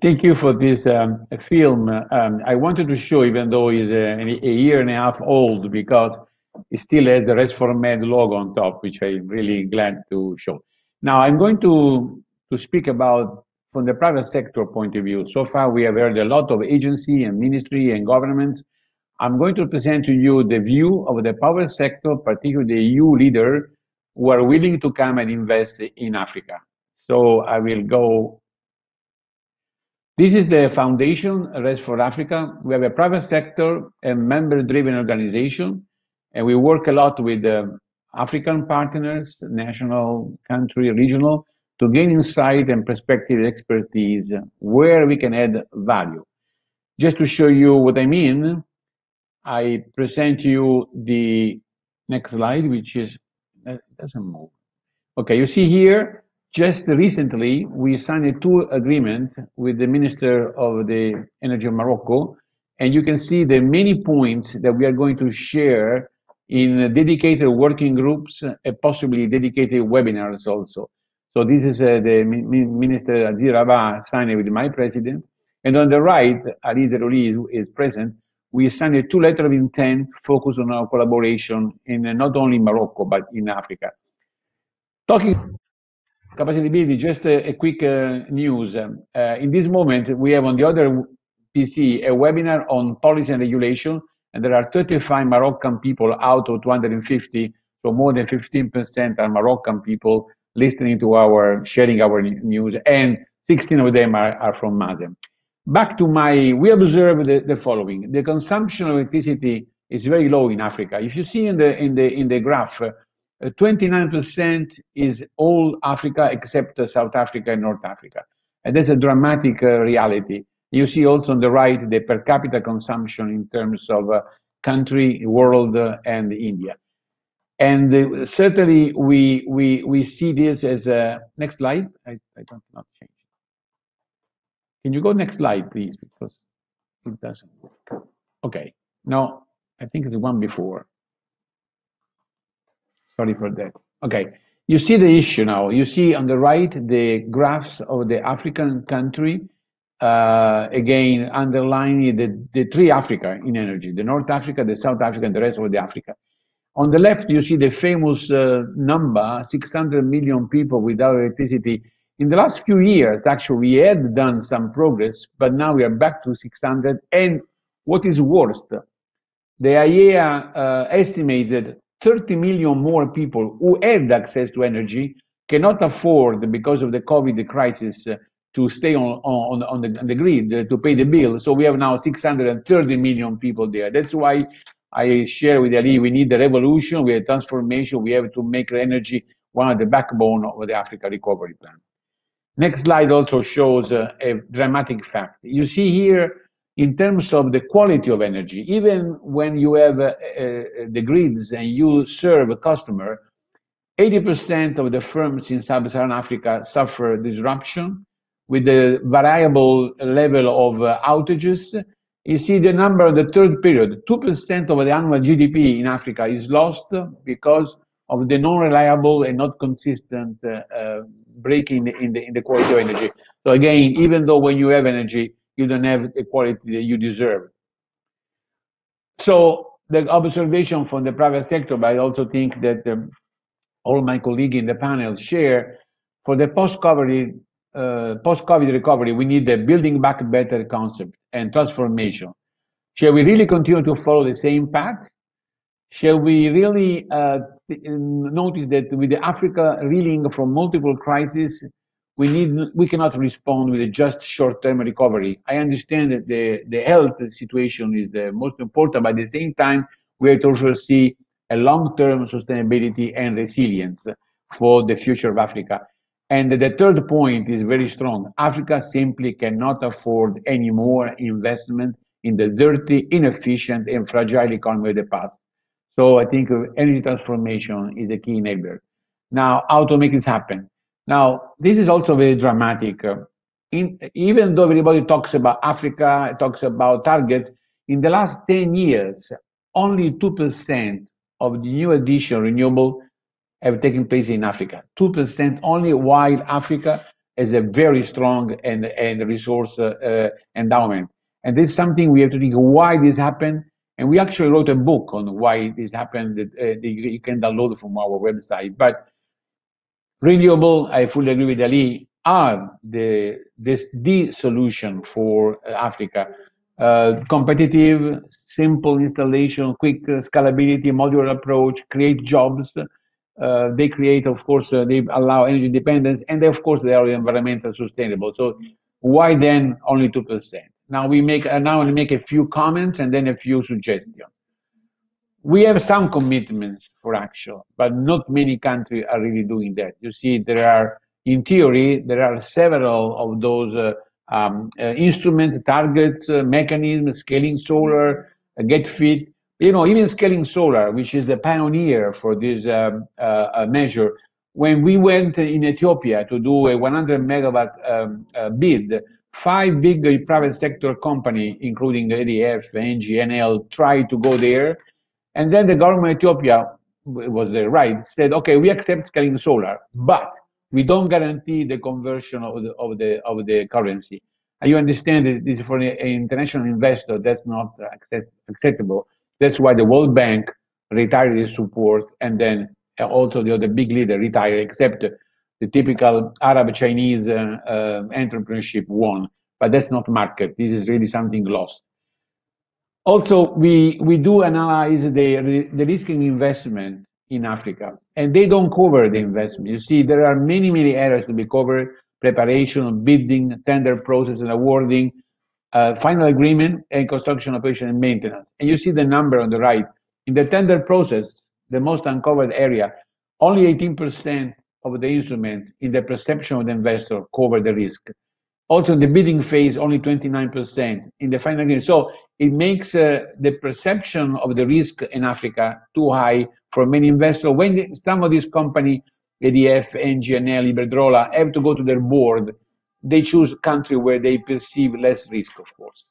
Thank you for this film. I wanted to show, even though it's a year and a half old, because it still has the Rest for Med logo on top, which I'm really glad to show. Now, I'm going to speak about from the private sector point of view. So far, we have heard a lot of agency and ministry and governments. I'm going to present to you the view of the private sector, particularly the EU leader, who are willing to come and invest in Africa. So I will go. This is the foundation, Rest for Africa. We have a private sector and member-driven organization, and we work a lot with African partners, national, country, regional, to gain insight and perspective expertise where we can add value. Just to show you what I mean, I present you the next slide, which is, it doesn't move. Okay, you see here, just recently, we signed a two agreement with the Minister of the Energy of Morocco, and you can see the many points that we are going to share in dedicated working groups and possibly dedicated webinars also. So this is the Minister Aziz Rabah signed with my president, and on the right, Ali Zerouri is present. We signed a two letter of intent focused on our collaboration in not only Morocco, but in Africa. Talking capacity building, just a quick news. In this moment, we have on the other PC a webinar on policy and regulation, and there are 35 Moroccan people out of 250, so more than 15% are Moroccan people listening to sharing our news, and 16 of them are from Mazem. Back to we observe the following. The consumption of electricity is very low in Africa. If you see in the graph, 29% is all Africa except South Africa and North Africa. And that's a dramatic reality. You see also on the right the per capita consumption in terms of country, world, and India. And certainly we see this as a, next slide. I don't not change. Can you go next slide, please? Because it doesn't work. Okay. No, I think it's the one before. Sorry for that. Okay, you see the issue now. You see on the right the graphs of the African country, again underlining the three Africa in energy, the North Africa, the South Africa, and the rest of the Africa. On the left, you see the famous number, 600 million people without electricity. In the last few years, actually, we had done some progress, but now we are back to 600. And what is worse, the IEA estimated 30 million more people who had access to energy cannot afford, because of the COVID crisis, to stay on the grid, to pay the bill. So we have now 630 million people there. That's why I share with Ali, we need the revolution, we have transformation, we have to make energy one of the backbone of the Africa Recovery Plan. Next slide also shows a dramatic fact. You see here, in terms of the quality of energy, even when you have the grids and you serve a customer, 80% of the firms in Sub-Saharan Africa suffer disruption with the variable level of outages. You see the number of the third period, 2% of the annual GDP in Africa is lost because of the non-reliable and not consistent breaking in the quality of energy. So again, even though when you have energy, you don't have the quality that you deserve. So the observation from the private sector, but I also think that all my colleagues in the panel share, for the post-COVID recovery, we need the building back better concept and transformation. Shall we really continue to follow the same path? Shall we really notice that with Africa reeling from multiple crises, we cannot respond with a just short-term recovery? I understand that the health situation is the most important, but at the same time, we have to also see a long-term sustainability and resilience for the future of Africa. And the third point is very strong. Africa simply cannot afford any more investment in the dirty, inefficient, and fragile economy of the past. So I think energy transformation is a key enabler. Now, how to make this happen? Now, this is also very dramatic. Even though everybody talks about Africa, talks about targets, in the last 10 years, only 2% of the new addition renewable have taken place in Africa. 2% only, while Africa has a very strong and resource endowment. And this is something we have to think why this happened. And we actually wrote a book on why this happened that you can download from our website. But renewable, I fully agree with Ali, are the solution for Africa. Competitive, simple installation, quick scalability, modular approach, create jobs. They create, of course, they allow energy independence, and of course, they are environmental sustainable. So why then only 2%? Now we make a few comments and then a few suggestions. We have some commitments for action, but not many countries are really doing that. You see, in theory, there are several of those instruments, targets, mechanisms, scaling solar, get fit. You know, even scaling solar, which is the pioneer for this measure. When we went in Ethiopia to do a 100 megawatt bid, 5 big private sector companies, including EDF, ENGIE, Enel, tried to go there. And then the government of Ethiopia, was the right, said, okay, we accept scaling solar, but we don't guarantee the conversion of the currency. And you understand that this is for an international investor, that's not acceptable. That's why the World Bank retired its support, and then also the other big leader retired, except the typical Arab-Chinese entrepreneurship won. But that's not market. This is really something lost. Also, we do analyze the risking investment in Africa, and they don't cover the investment. You see, there are many, many areas to be covered: preparation, bidding, tender process and awarding, final agreement, and construction, operation, and maintenance. And you see the number on the right. In the tender process, the most uncovered area, only 18% of the instruments in the perception of the investor cover the risk. Also, in the bidding phase, only 29% in the final agreement. So it makes the perception of the risk in Africa too high for many investors. When some of these companies, EDF, ENGIE, Enel, Iberdrola, have to go to their board, they choose a country where they perceive less risk, of course.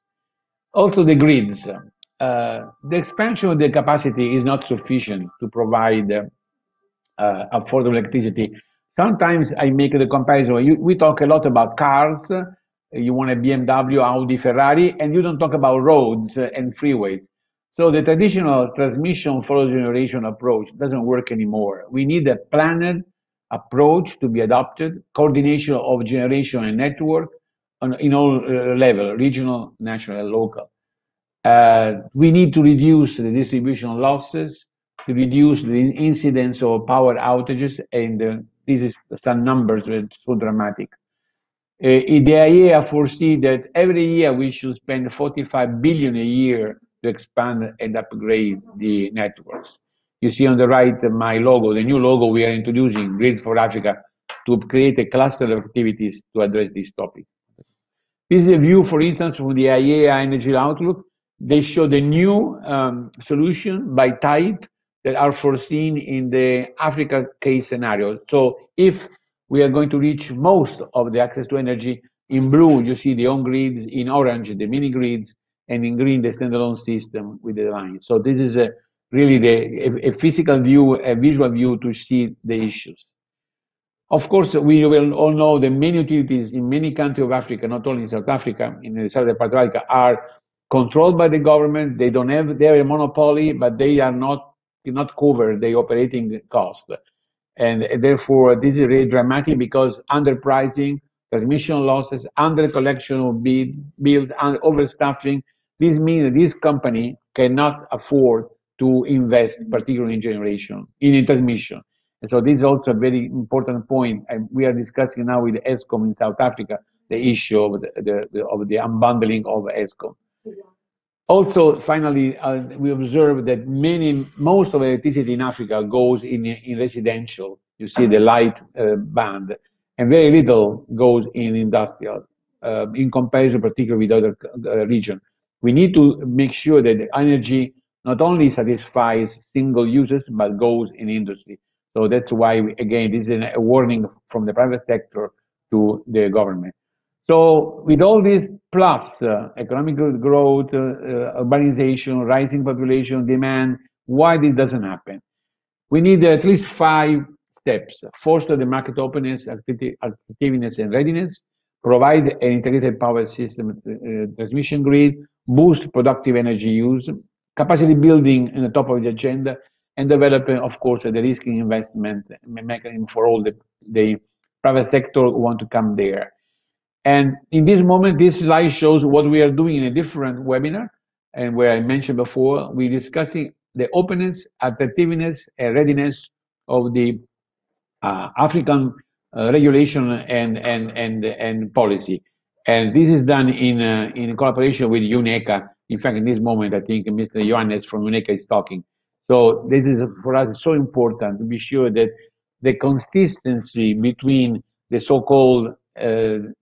Also, the grids. The expansion of the capacity is not sufficient to provide affordable electricity. Sometimes I make the comparison. We talk a lot about cars. You want a BMW, Audi, Ferrari, and you don't talk about roads and freeways. So the traditional transmission follow generation approach doesn't work anymore. We need a planned approach to be adopted, coordination of generation and network in all levels, regional, national, and local. We need to reduce the distribution losses, to reduce the incidence of power outages, and this is some numbers that are so dramatic. The IEA foresee that every year we should spend 45 billion a year to expand and upgrade the networks. You see on the right my logo, the new logo we are introducing, Grid for Africa to create a cluster of activities to address this topic. This is a view, for instance, from the IEA Energy Outlook. They show the new solution by type that are foreseen in the Africa case scenario. So if we are going to reach most of the access to energy, in blue you see the on-grids, in orange the mini-grids, and in green the standalone system with the line. So this is really a physical view, a visual view to see the issues. Of course, we will all know that many utilities in many countries of Africa, not only in South Africa, in the southern part of Africa, are controlled by the government. They don't have, they have a monopoly, but they are not cover the operating cost. And therefore, this is really dramatic because underpricing, transmission losses, under collection of bills, and overstaffing. This means that this company cannot afford to invest, particularly in generation, in transmission. And so this is also a very important point. And we are discussing now with Eskom in South Africa, the issue of the unbundling of Eskom. Also, finally, we observe that most of the electricity in Africa goes in residential. You see the light band, and very little goes in industrial, in comparison, particularly with other regions. We need to make sure that the energy not only satisfies single users, but goes in industry. So that's why, again, this is a warning from the private sector to the government. So with all this plus economic growth, urbanization, rising population, demand, why this doesn't happen? We need at least 5 steps. Foster the market openness, activeness, and readiness. Provide an integrated power system transmission grid. Boost productive energy use. Capacity building in the top of the agenda. And developing, of course, the risking investment mechanism for all the private sector who want to come there. And in this moment, this slide shows what we are doing in a different webinar. And where I mentioned before, we're discussing the openness, attractiveness, and readiness of the African regulation and policy. And this is done in collaboration with UNECA. In fact, in this moment, I think Mr. Johannes from UNECA is talking. So this is, for us, so important to be sure that the consistency between the so-called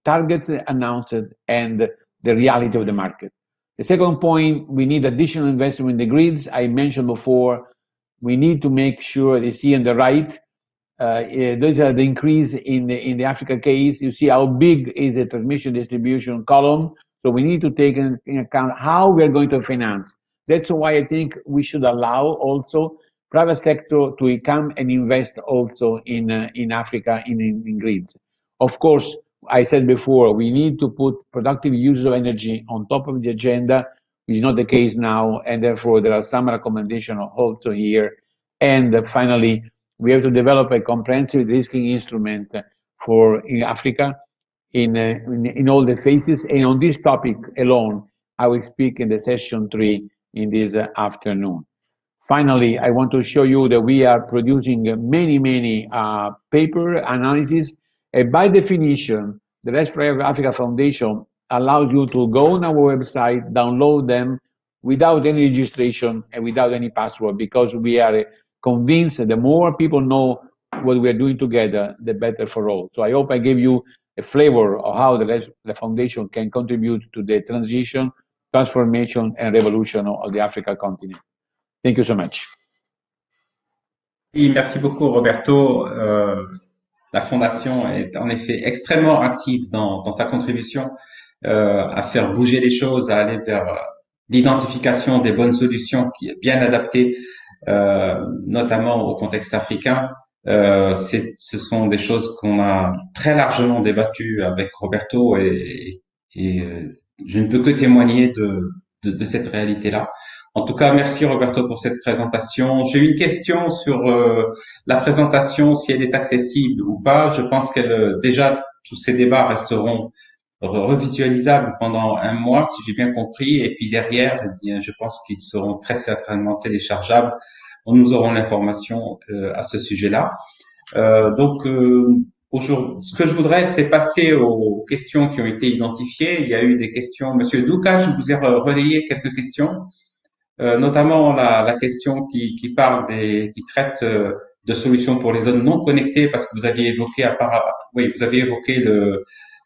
targets announced and the reality of the market. The second point, we need additional investment in the grids. I mentioned before, we need to make sure you see on the right, those are the increase in the Africa case. You see how big is the transmission distribution column. So we need to take in account how we are going to finance. That's why I think we should allow also private sector to come and invest also in Africa in grids. Of course, I said before, we need to put productive use of energy on top of the agenda, which is not the case now, and therefore there are some recommendations also here. And finally, we have to develop a comprehensive risking instrument for in Africa in all the phases. And on this topic alone, I will speak in the session 3 in this afternoon. Finally, I want to show you that we are producing many paper analysis. By definition, the Rest for Africa Foundation allows you to go on our website, download them without any registration and without any password, because we are convinced that the more people know what we are doing together, the better for all. So I hope I gave you a flavor of how the foundation can contribute to the transition, transformation, and revolution of the African continent. Thank you so much. Oui, merci beaucoup, Roberto. La Fondation est en effet extrêmement active dans sa contribution à faire bouger les choses, à aller vers l'identification des bonnes solutions qui est bien adaptée, notamment au contexte africain. Ce sont des choses qu'on a très largement débattues avec Roberto et je ne peux que témoigner de cette réalité-là. En tout cas, merci Roberto pour cette présentation. J'ai une question sur la présentation, si elle est accessible ou pas. Je pense qu'elle déjà tous ces débats resteront revisualisables pendant 1 mois, si j'ai bien compris. Et puis derrière, eh bien, je pense qu'ils seront très certainement téléchargeables. Nous aurons l'information à ce sujet-là. Donc, aujourd'hui, ce que je voudrais, c'est passer aux questions qui ont été identifiées. Il y a eu des questions. Monsieur Douka, je vous ai relayé quelques questions. Notamment la question qui parle qui traite de solutions pour les zones non connectées, parce que vous aviez évoqué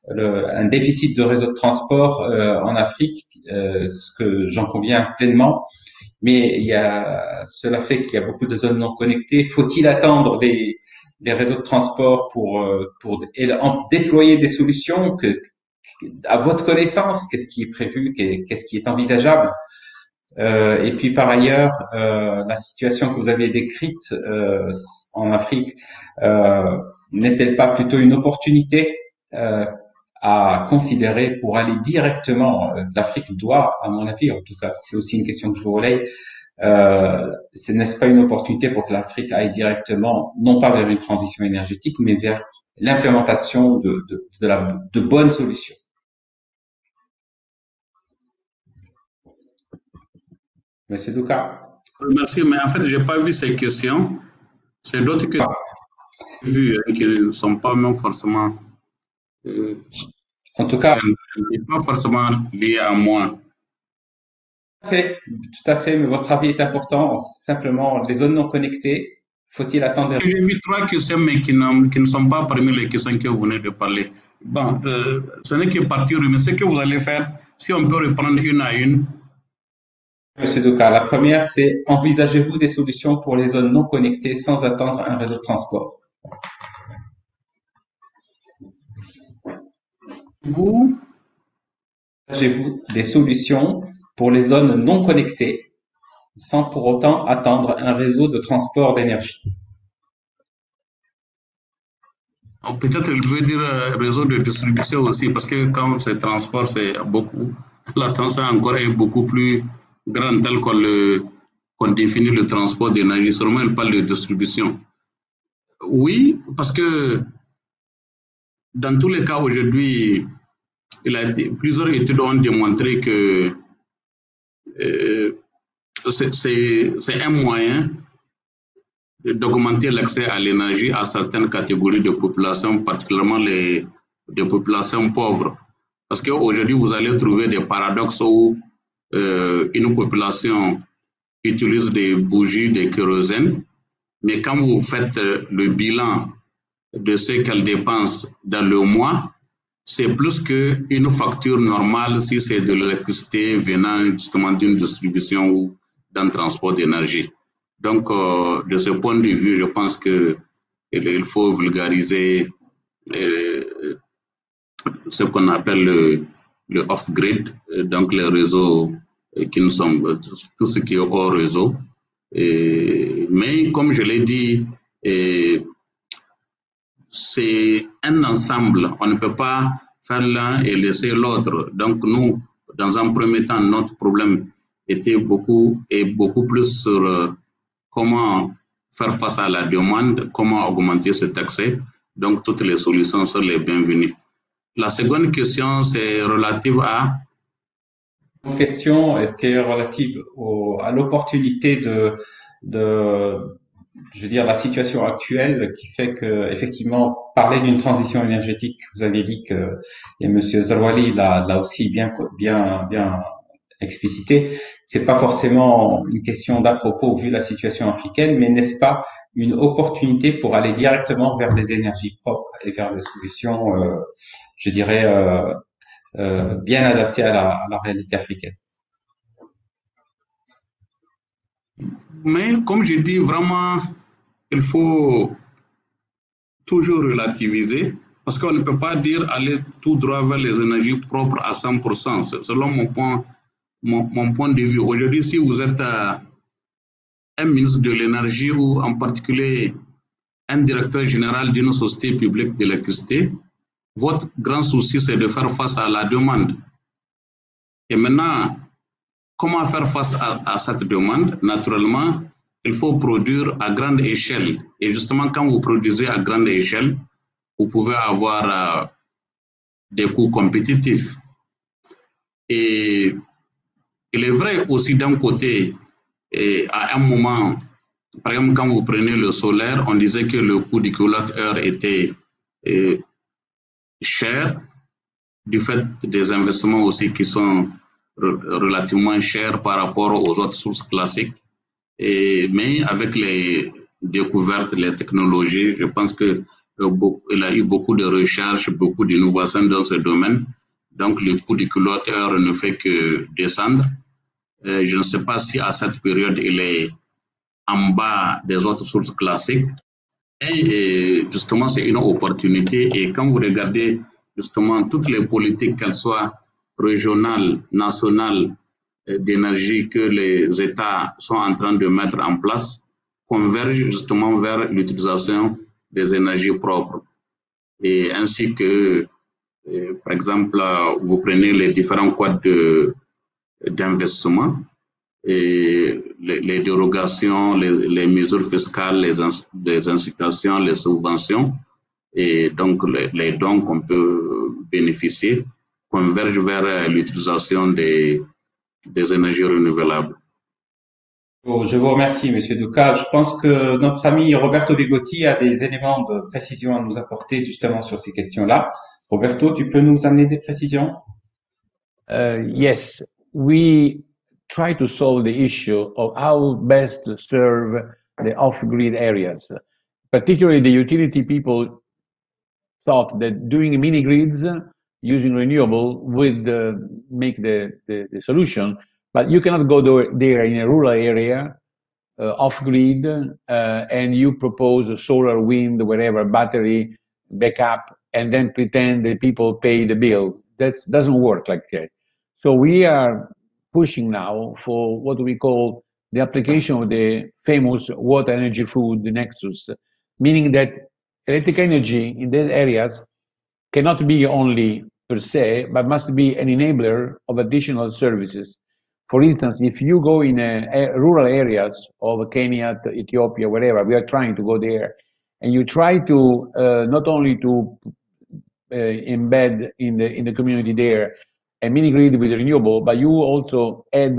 un déficit de réseau de transport en Afrique, ce que j'en conviens pleinement. Mais cela fait qu'il y a beaucoup de zones non connectées. Faut-il attendre des réseaux de transport pour déployer des solutions à votre connaissance, qu'est-ce qui est prévu, qu'est-ce qui est envisageable? Et puis par ailleurs, la situation que vous avez décrite en Afrique n'est-elle pas plutôt une opportunité à considérer pour aller directement? L'Afrique doit, à mon avis, en tout cas, c'est aussi une question que je vous relaye. N'est-ce pas une opportunité pour que l'Afrique aille directement, non pas vers une transition énergétique, mais vers l'implémentation de bonnes solutions? Monsieur Douka. Merci, mais en fait, j'ai pas vu ces questions. C'est d'autres que j'ai vues qui ne sont pas même forcément. En tout cas, pas forcément liées à moi. Tout à fait, mais votre avis est important. Simplement, les zones non connectées, faut-il attendre? J'ai vu 3 questions, mais qui ne sont pas parmi les questions que vous venez de parler. Bon, ce n'est que partie remise. Ce que vous allez faire, si on peut reprendre une à une. Monsieur Douka, la première, c'est envisagez-vous des solutions pour les zones non connectées sans attendre un réseau de transport? Envisagez-vous des solutions pour les zones non connectées sans pour autant attendre un réseau de transport d'énergie? Peut-être il veut dire réseau de distribution aussi, parce que quand c'est transport, c'est beaucoup. La transport encore est beaucoup plus grande, telle qu'on définit le transport d'énergie. Seulement, il parle de distribution. Oui, parce que dans tous les cas, aujourd'hui, plusieurs études ont démontré que c'est un moyen d'augmenter l'accès à l'énergie à certaines catégories de population, particulièrement des populations pauvres. Parce qu'aujourd'hui, vous allez trouver des paradoxes où une population utilise des bougies, des kérosène, mais quand vous faites le bilan de ce qu'elle dépense dans le mois, c'est plus qu'une facture normale si c'est de l'électricité venant justement d'une distribution ou d'un transport d'énergie. Donc, de ce point de vue, je pense qu'il faut vulgariser ce qu'on appelle le off-grid, donc les réseaux qui ne sont tout ce qui est hors réseau. Mais comme je l'ai dit, c'est un ensemble. On ne peut pas faire l'un et laisser l'autre. Donc nous, dans un premier temps, notre problème était beaucoup plus sur comment faire face à la demande, comment augmenter cet accès. Donc toutes les solutions sont les bienvenues. La seconde question, c'est relative à... La question était relative à l'opportunité je veux dire, la situation actuelle qui fait que, effectivement, parler d'une transition énergétique, vous avez dit que, et Monsieur Zarouali l'a aussi bien explicité, c'est pas forcément une question d'à propos vu la situation africaine, mais n'est-ce pas une opportunité pour aller directement vers des énergies propres et vers des solutions, je dirais, bien adaptées à la réalité africaine? Mais comme je dis, vraiment, il faut toujours relativiser parce qu'on ne peut pas dire aller tout droit vers les énergies propres à 100%. Selon mon point de vue. Aujourd'hui, si vous êtes un ministre de l'énergie ou en particulier un directeur général d'une société publique d'électricité, votre grand souci, c'est de faire face à la demande. Et maintenant, comment faire face à cette demande? Naturellement, il faut produire à grande échelle. Et justement, quand vous produisez à grande échelle, vous pouvez avoir des coûts compétitifs. Et il est vrai aussi d'un côté, à un moment, par exemple, quand vous prenez le solaire, on disait que le coût du kilowattheure était cher, du fait des investissements aussi qui sont relativement chers par rapport aux autres sources classiques. Mais avec découvertes, les technologies. Je pense qu'il a eu beaucoup de recherches, beaucoup d'innovations dans ce domaine. Donc, le coût du kilowattheure ne fait que descendre. Je ne sais pas si à cette période, il est en bas des autres sources classiques. Et justement, c'est une opportunité. Et quand vous regardez justement toutes les politiques, qu'elles soient régionales, nationales, d'énergie que les États sont en train de mettre en place, convergent justement vers l'utilisation des énergies propres. Et ainsi que, par exemple, vous prenez les différents quadres d'investissement, et les dérogations, les mesures fiscales, les incitations, les subventions, et donc les dons qu'on peut bénéficier convergent vers l'utilisation des énergies renouvelables. Bon, je vous remercie, Monsieur Duca. Je pense que notre ami Roberto Bigotti a des éléments de précision à nous apporter justement sur ces questions-là. Roberto, tu peux nous amener des précisions? Yes, we try to solve the issue of how best to serve the off-grid areas. Particularly the utility people thought that doing mini grids using renewable would make the solution, but you cannot go there in a rural area off-grid and you propose a solar, wind, whatever, battery backup, and then pretend that people pay the bill. That doesn't work like that. So we are pushing now for what we call the application of the famous water energy food nexus, meaning that electric energy in these areas cannot be only per se, but must be an enabler of additional services. For instance, if you go in rural areas of Kenya, Ethiopia, wherever, we are trying to go there, and you try to not only to embed in the community there a mini grid with renewable, but you also add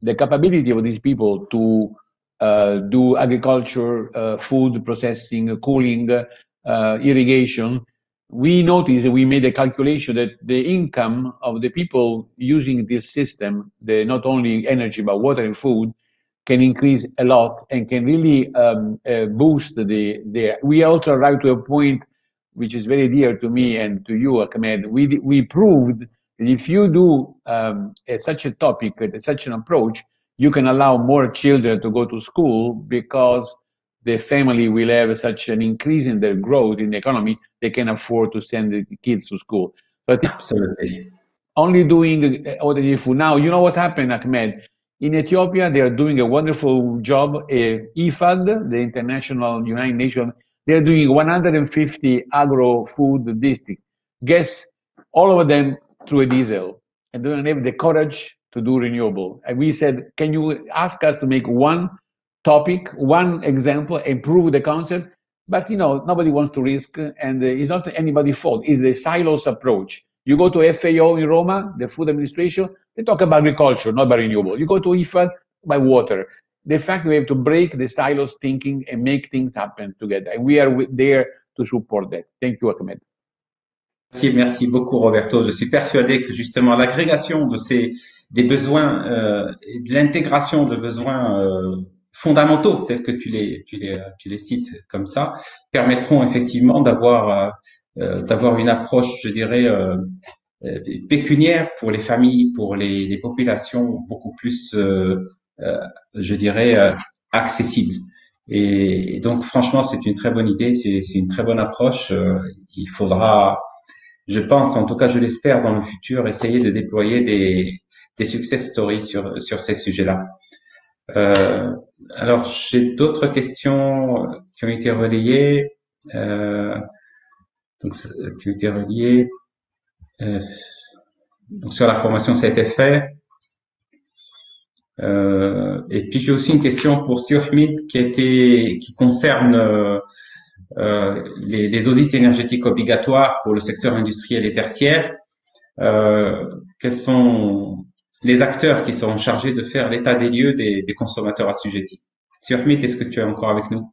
the capability of these people to do agriculture, food processing, cooling, irrigation. We noticed, we made a calculation that the income of the people using this system, not only energy, but water and food, can increase a lot and can really boost we also arrived to a point which is very dear to me and to you, Ahmed. We proved that if you do such a topic, such an approach, you can allow more children to go to school because the family will have such an increase in their growth in the economy, they can afford to send the kids to school. But absolutely, only doing ordinary food. Now, you know what happened, Ahmed? In Ethiopia, they are doing a wonderful job. IFAD, the International United Nations, they're doing 150 agro-food districts. Guess all of them through a diesel, and they don't have the courage to do renewable. And we said, can you ask us to make one topic, one example, and prove the concept? But nobody wants to risk, and it's not anybody's fault. It's the silos approach. You go to FAO in Roma, the Food Administration, they talk about agriculture, not about renewable. You go to IFAD, by water. The fact we have to break the silos thinking and make things happen together. And we are there to support that. Thank you, Ahmed. Merci beaucoup, Roberto. Je suis persuadé que justement l'agrégation des besoins et de l'intégration de besoins fondamentaux, tels que tu les cites comme ça, permettront effectivement d'avoir une approche, je dirais, pécuniaire pour les familles, pour les populations beaucoup plus, je dirais, accessible. Et donc, franchement, c'est une très bonne idée, c'est une très bonne approche. Il faudra, je pense, en tout cas, je l'espère, dans le futur, essayer de déployer des success stories sur ces sujets-là. Alors, j'ai d'autres questions qui ont été relayées. Donc sur la formation, ça a été fait. Et puis j'ai aussi une question pour Ahmed qui concerne les audits énergétiques obligatoires pour le secteur industriel et tertiaire. Quels sont les acteurs qui seront chargés de faire l'état des lieux des consommateurs assujettis? Ahmed, est-ce que tu es encore avec nous?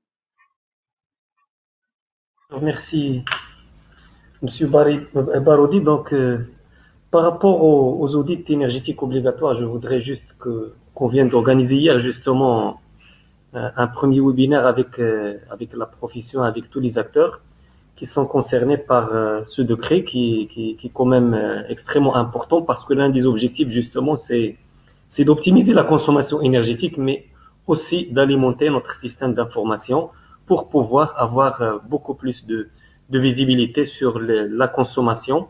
Merci, Monsieur Barodi. Donc, par rapport aux audits énergétiques obligatoires, je voudrais juste qu'on vienne d'organiser hier justement un premier webinaire avec la profession, avec tous les acteurs qui sont concernés par ce décret qui est quand même extrêmement important parce que l'un des objectifs justement c'est d'optimiser la consommation énergétique mais aussi d'alimenter notre système d'information pour pouvoir avoir beaucoup plus de visibilité sur la consommation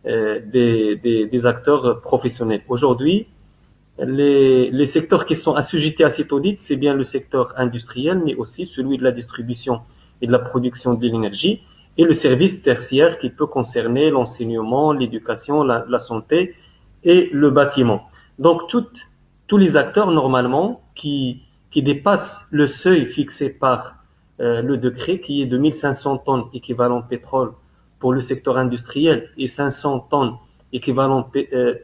des acteurs professionnels. Aujourd'hui, les secteurs qui sont assujettis à cet audit, c'est bien le secteur industriel, mais aussi celui de la distribution et de la production de l'énergie, et le service tertiaire qui peut concerner l'enseignement, l'éducation, la santé et le bâtiment. Donc, tous les acteurs, normalement, qui dépassent le seuil fixé par le décret, qui est de 1500 tonnes équivalent pétrole pour le secteur industriel et 500 tonnes équivalent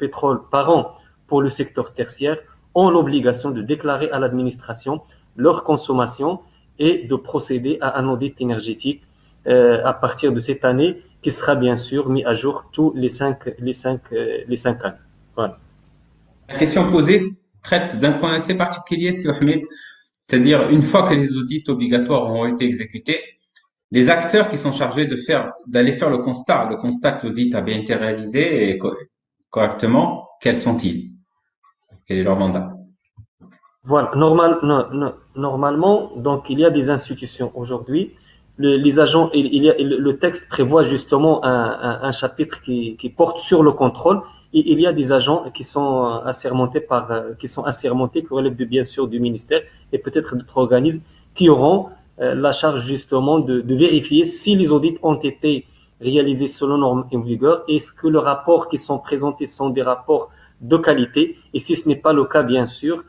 pétrole par an pour le secteur tertiaire, ont l'obligation de déclarer à l'administration leur consommation et de procéder à un audit énergétique à partir de cette année, qui sera bien sûr mis à jour tous les 5 ans. Voilà. La question posée traite d'un point assez particulier, si Ahmed, c'est-à-dire une fois que les audits obligatoires ont été exécutés, les acteurs qui sont chargés d'aller faire le constat que l'audit a bien été réalisé et correctement, quels sont-ils? Quel est leur mandat? Voilà, normalement, donc il y a des institutions aujourd'hui. Les agents, le texte prévoit justement un chapitre qui porte sur le contrôle. Et il y a des agents qui sont assermentés qui relèvent bien sûr du ministère et peut-être d'autres organismes qui auront la charge justement de vérifier si les audits ont été réalisés selon normes en vigueur. Est-ce que les rapports qui sont présentés sont des rapports de qualité? Et si ce n'est pas le cas, bien sûr,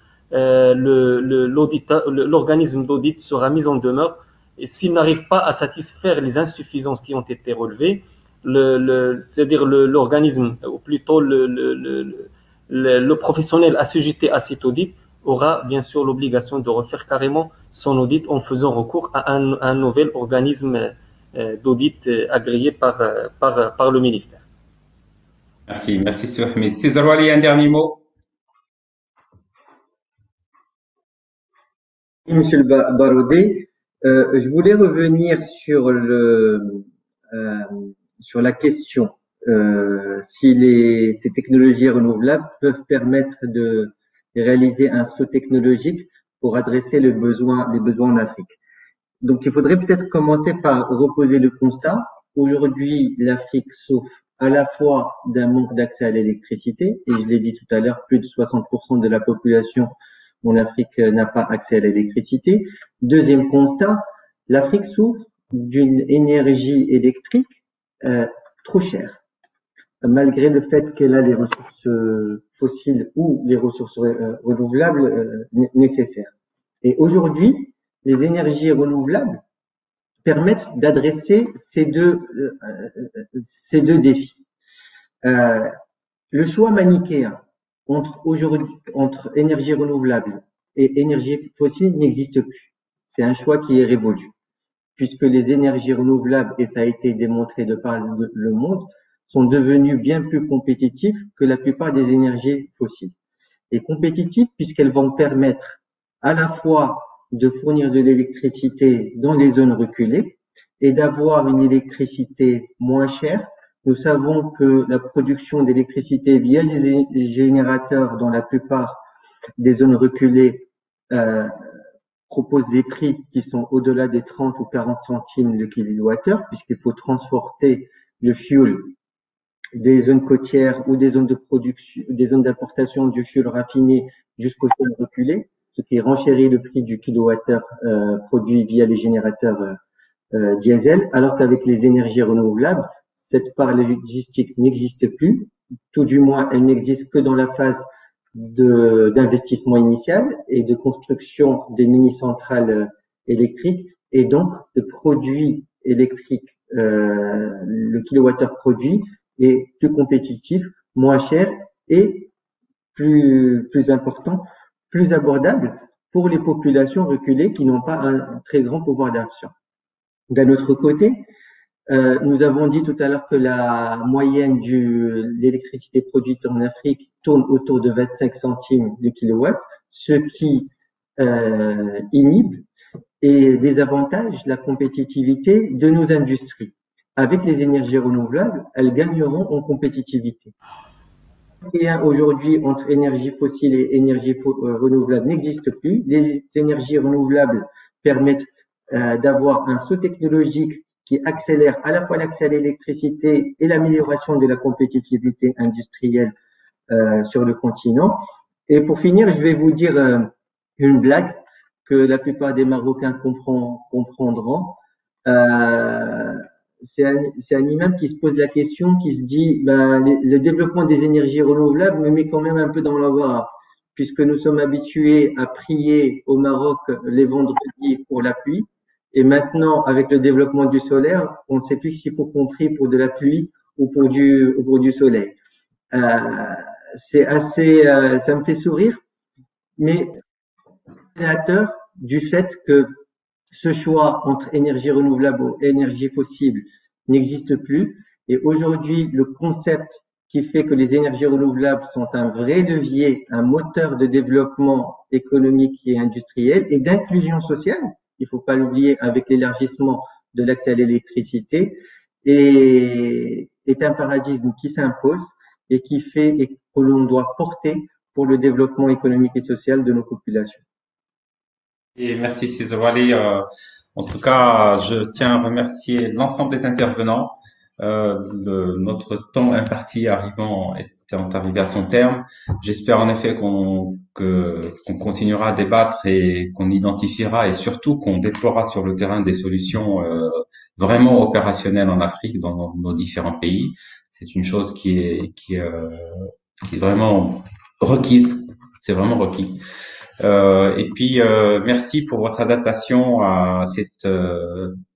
l'organisme d'audit sera mis en demeure. Et s'il n'arrive pas à satisfaire les insuffisances qui ont été relevées, c'est-à-dire l'organisme, ou plutôt le professionnel assujetti à cet audit aura bien sûr l'obligation de refaire carrément son audit en faisant recours à un nouvel organisme d'audit agréé par le ministère. Merci Souhmed. César Wali, un dernier mot? Monsieur Barodé, je voulais revenir sur sur la question si ces technologies renouvelables peuvent permettre de réaliser un saut technologique pour adresser les besoins en Afrique. Donc, il faudrait peut-être commencer par reposer le constat. Aujourd'hui, l'Afrique souffre à la fois d'un manque d'accès à l'électricité, et je l'ai dit tout à l'heure, plus de 60% de la population en Afrique n'a pas accès à l'électricité. Deuxième constat, l'Afrique souffre d'une énergie électrique trop chère, malgré le fait qu'elle a les ressources fossiles ou les ressources renouvelables nécessaires. Et aujourd'hui, les énergies renouvelables permettent d'adresser ces deux défis. Le choix manichéen entre énergie renouvelable et énergie fossile n'existe plus. C'est un choix qui est révolu, puisque les énergies renouvelables, et ça a été démontré de par le monde, sont devenues bien plus compétitives que la plupart des énergies fossiles. Et compétitives puisqu'elles vont permettre à la fois de fournir de l'électricité dans les zones reculées et d'avoir une électricité moins chère. Nous savons que la production d'électricité via les générateurs dans la plupart des zones reculées propose des prix qui sont au-delà des 30 ou 40 centimes le kilowattheure, puisqu'il faut transporter le fuel des zones côtières ou des zones de production, des zones d'importation du fuel raffiné jusqu'aux zones reculées, ce qui renchérit le prix du kilowattheure produit via les générateurs diesel, alors qu'avec les énergies renouvelables, cette part logistique n'existe plus, tout du moins elle n'existe que dans la phase d'investissement initial et de construction des mini-centrales électriques, et donc le produit électrique, le kilowattheure produit est plus compétitif, moins cher et plus important, plus abordable pour les populations reculées qui n'ont pas un très grand pouvoir d'achat. D'un autre côté, nous avons dit tout à l'heure que la moyenne de l'électricité produite en Afrique tourne autour de 25 centimes du kilowatt, ce qui inhibe et désavantage la compétitivité de nos industries. Avec les énergies renouvelables, elles gagneront en compétitivité. Le lien aujourd'hui entre énergie fossile et énergie renouvelable n'existe plus. Les énergies renouvelables permettent d'avoir un saut technologique qui accélère à la fois l'accès à l'électricité et l'amélioration de la compétitivité industrielle sur le continent. Et pour finir, je vais vous dire une blague que la plupart des Marocains comprendront. C'est un imam qui se pose la question, qui se dit le développement des énergies renouvelables me met quand même un peu dans l'embarras, puisque nous sommes habitués à prier au Maroc les vendredis pour la pluie, et maintenant avec le développement du solaire, on ne sait plus s'il faut qu'on prie pour de la pluie ou pour du soleil. C'est assez, ça me fait sourire, mais créateur du fait que ce choix entre énergie renouvelable ou énergie fossile n'existe plus. Et aujourd'hui, le concept qui fait que les énergies renouvelables sont un vrai levier, un moteur de développement économique et industriel et d'inclusion sociale, il ne faut pas l'oublier avec l'élargissement de l'accès à l'électricité, est un paradigme qui s'impose et qui fait et que l'on doit porter pour le développement économique et social de nos populations. Et merci César Wally. En tout cas, je tiens à remercier l'ensemble des intervenants. Notre temps imparti étant arrivé à son terme. J'espère en effet qu'on continuera à débattre et qu'on identifiera et surtout qu'on déploiera sur le terrain des solutions vraiment opérationnelles en Afrique, dans nos différents pays. C'est une chose qui est vraiment requise. C'est vraiment requis. Et puis merci pour votre adaptation à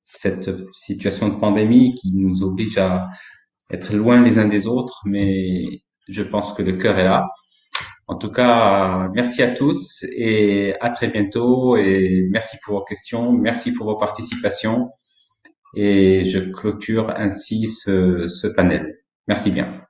cette situation de pandémie qui nous oblige à être loin les uns des autres, mais je pense que le cœur est là. En tout cas, merci à tous et à très bientôt, et merci pour vos questions, merci pour vos participations, et je clôture ainsi ce panel. Merci bien.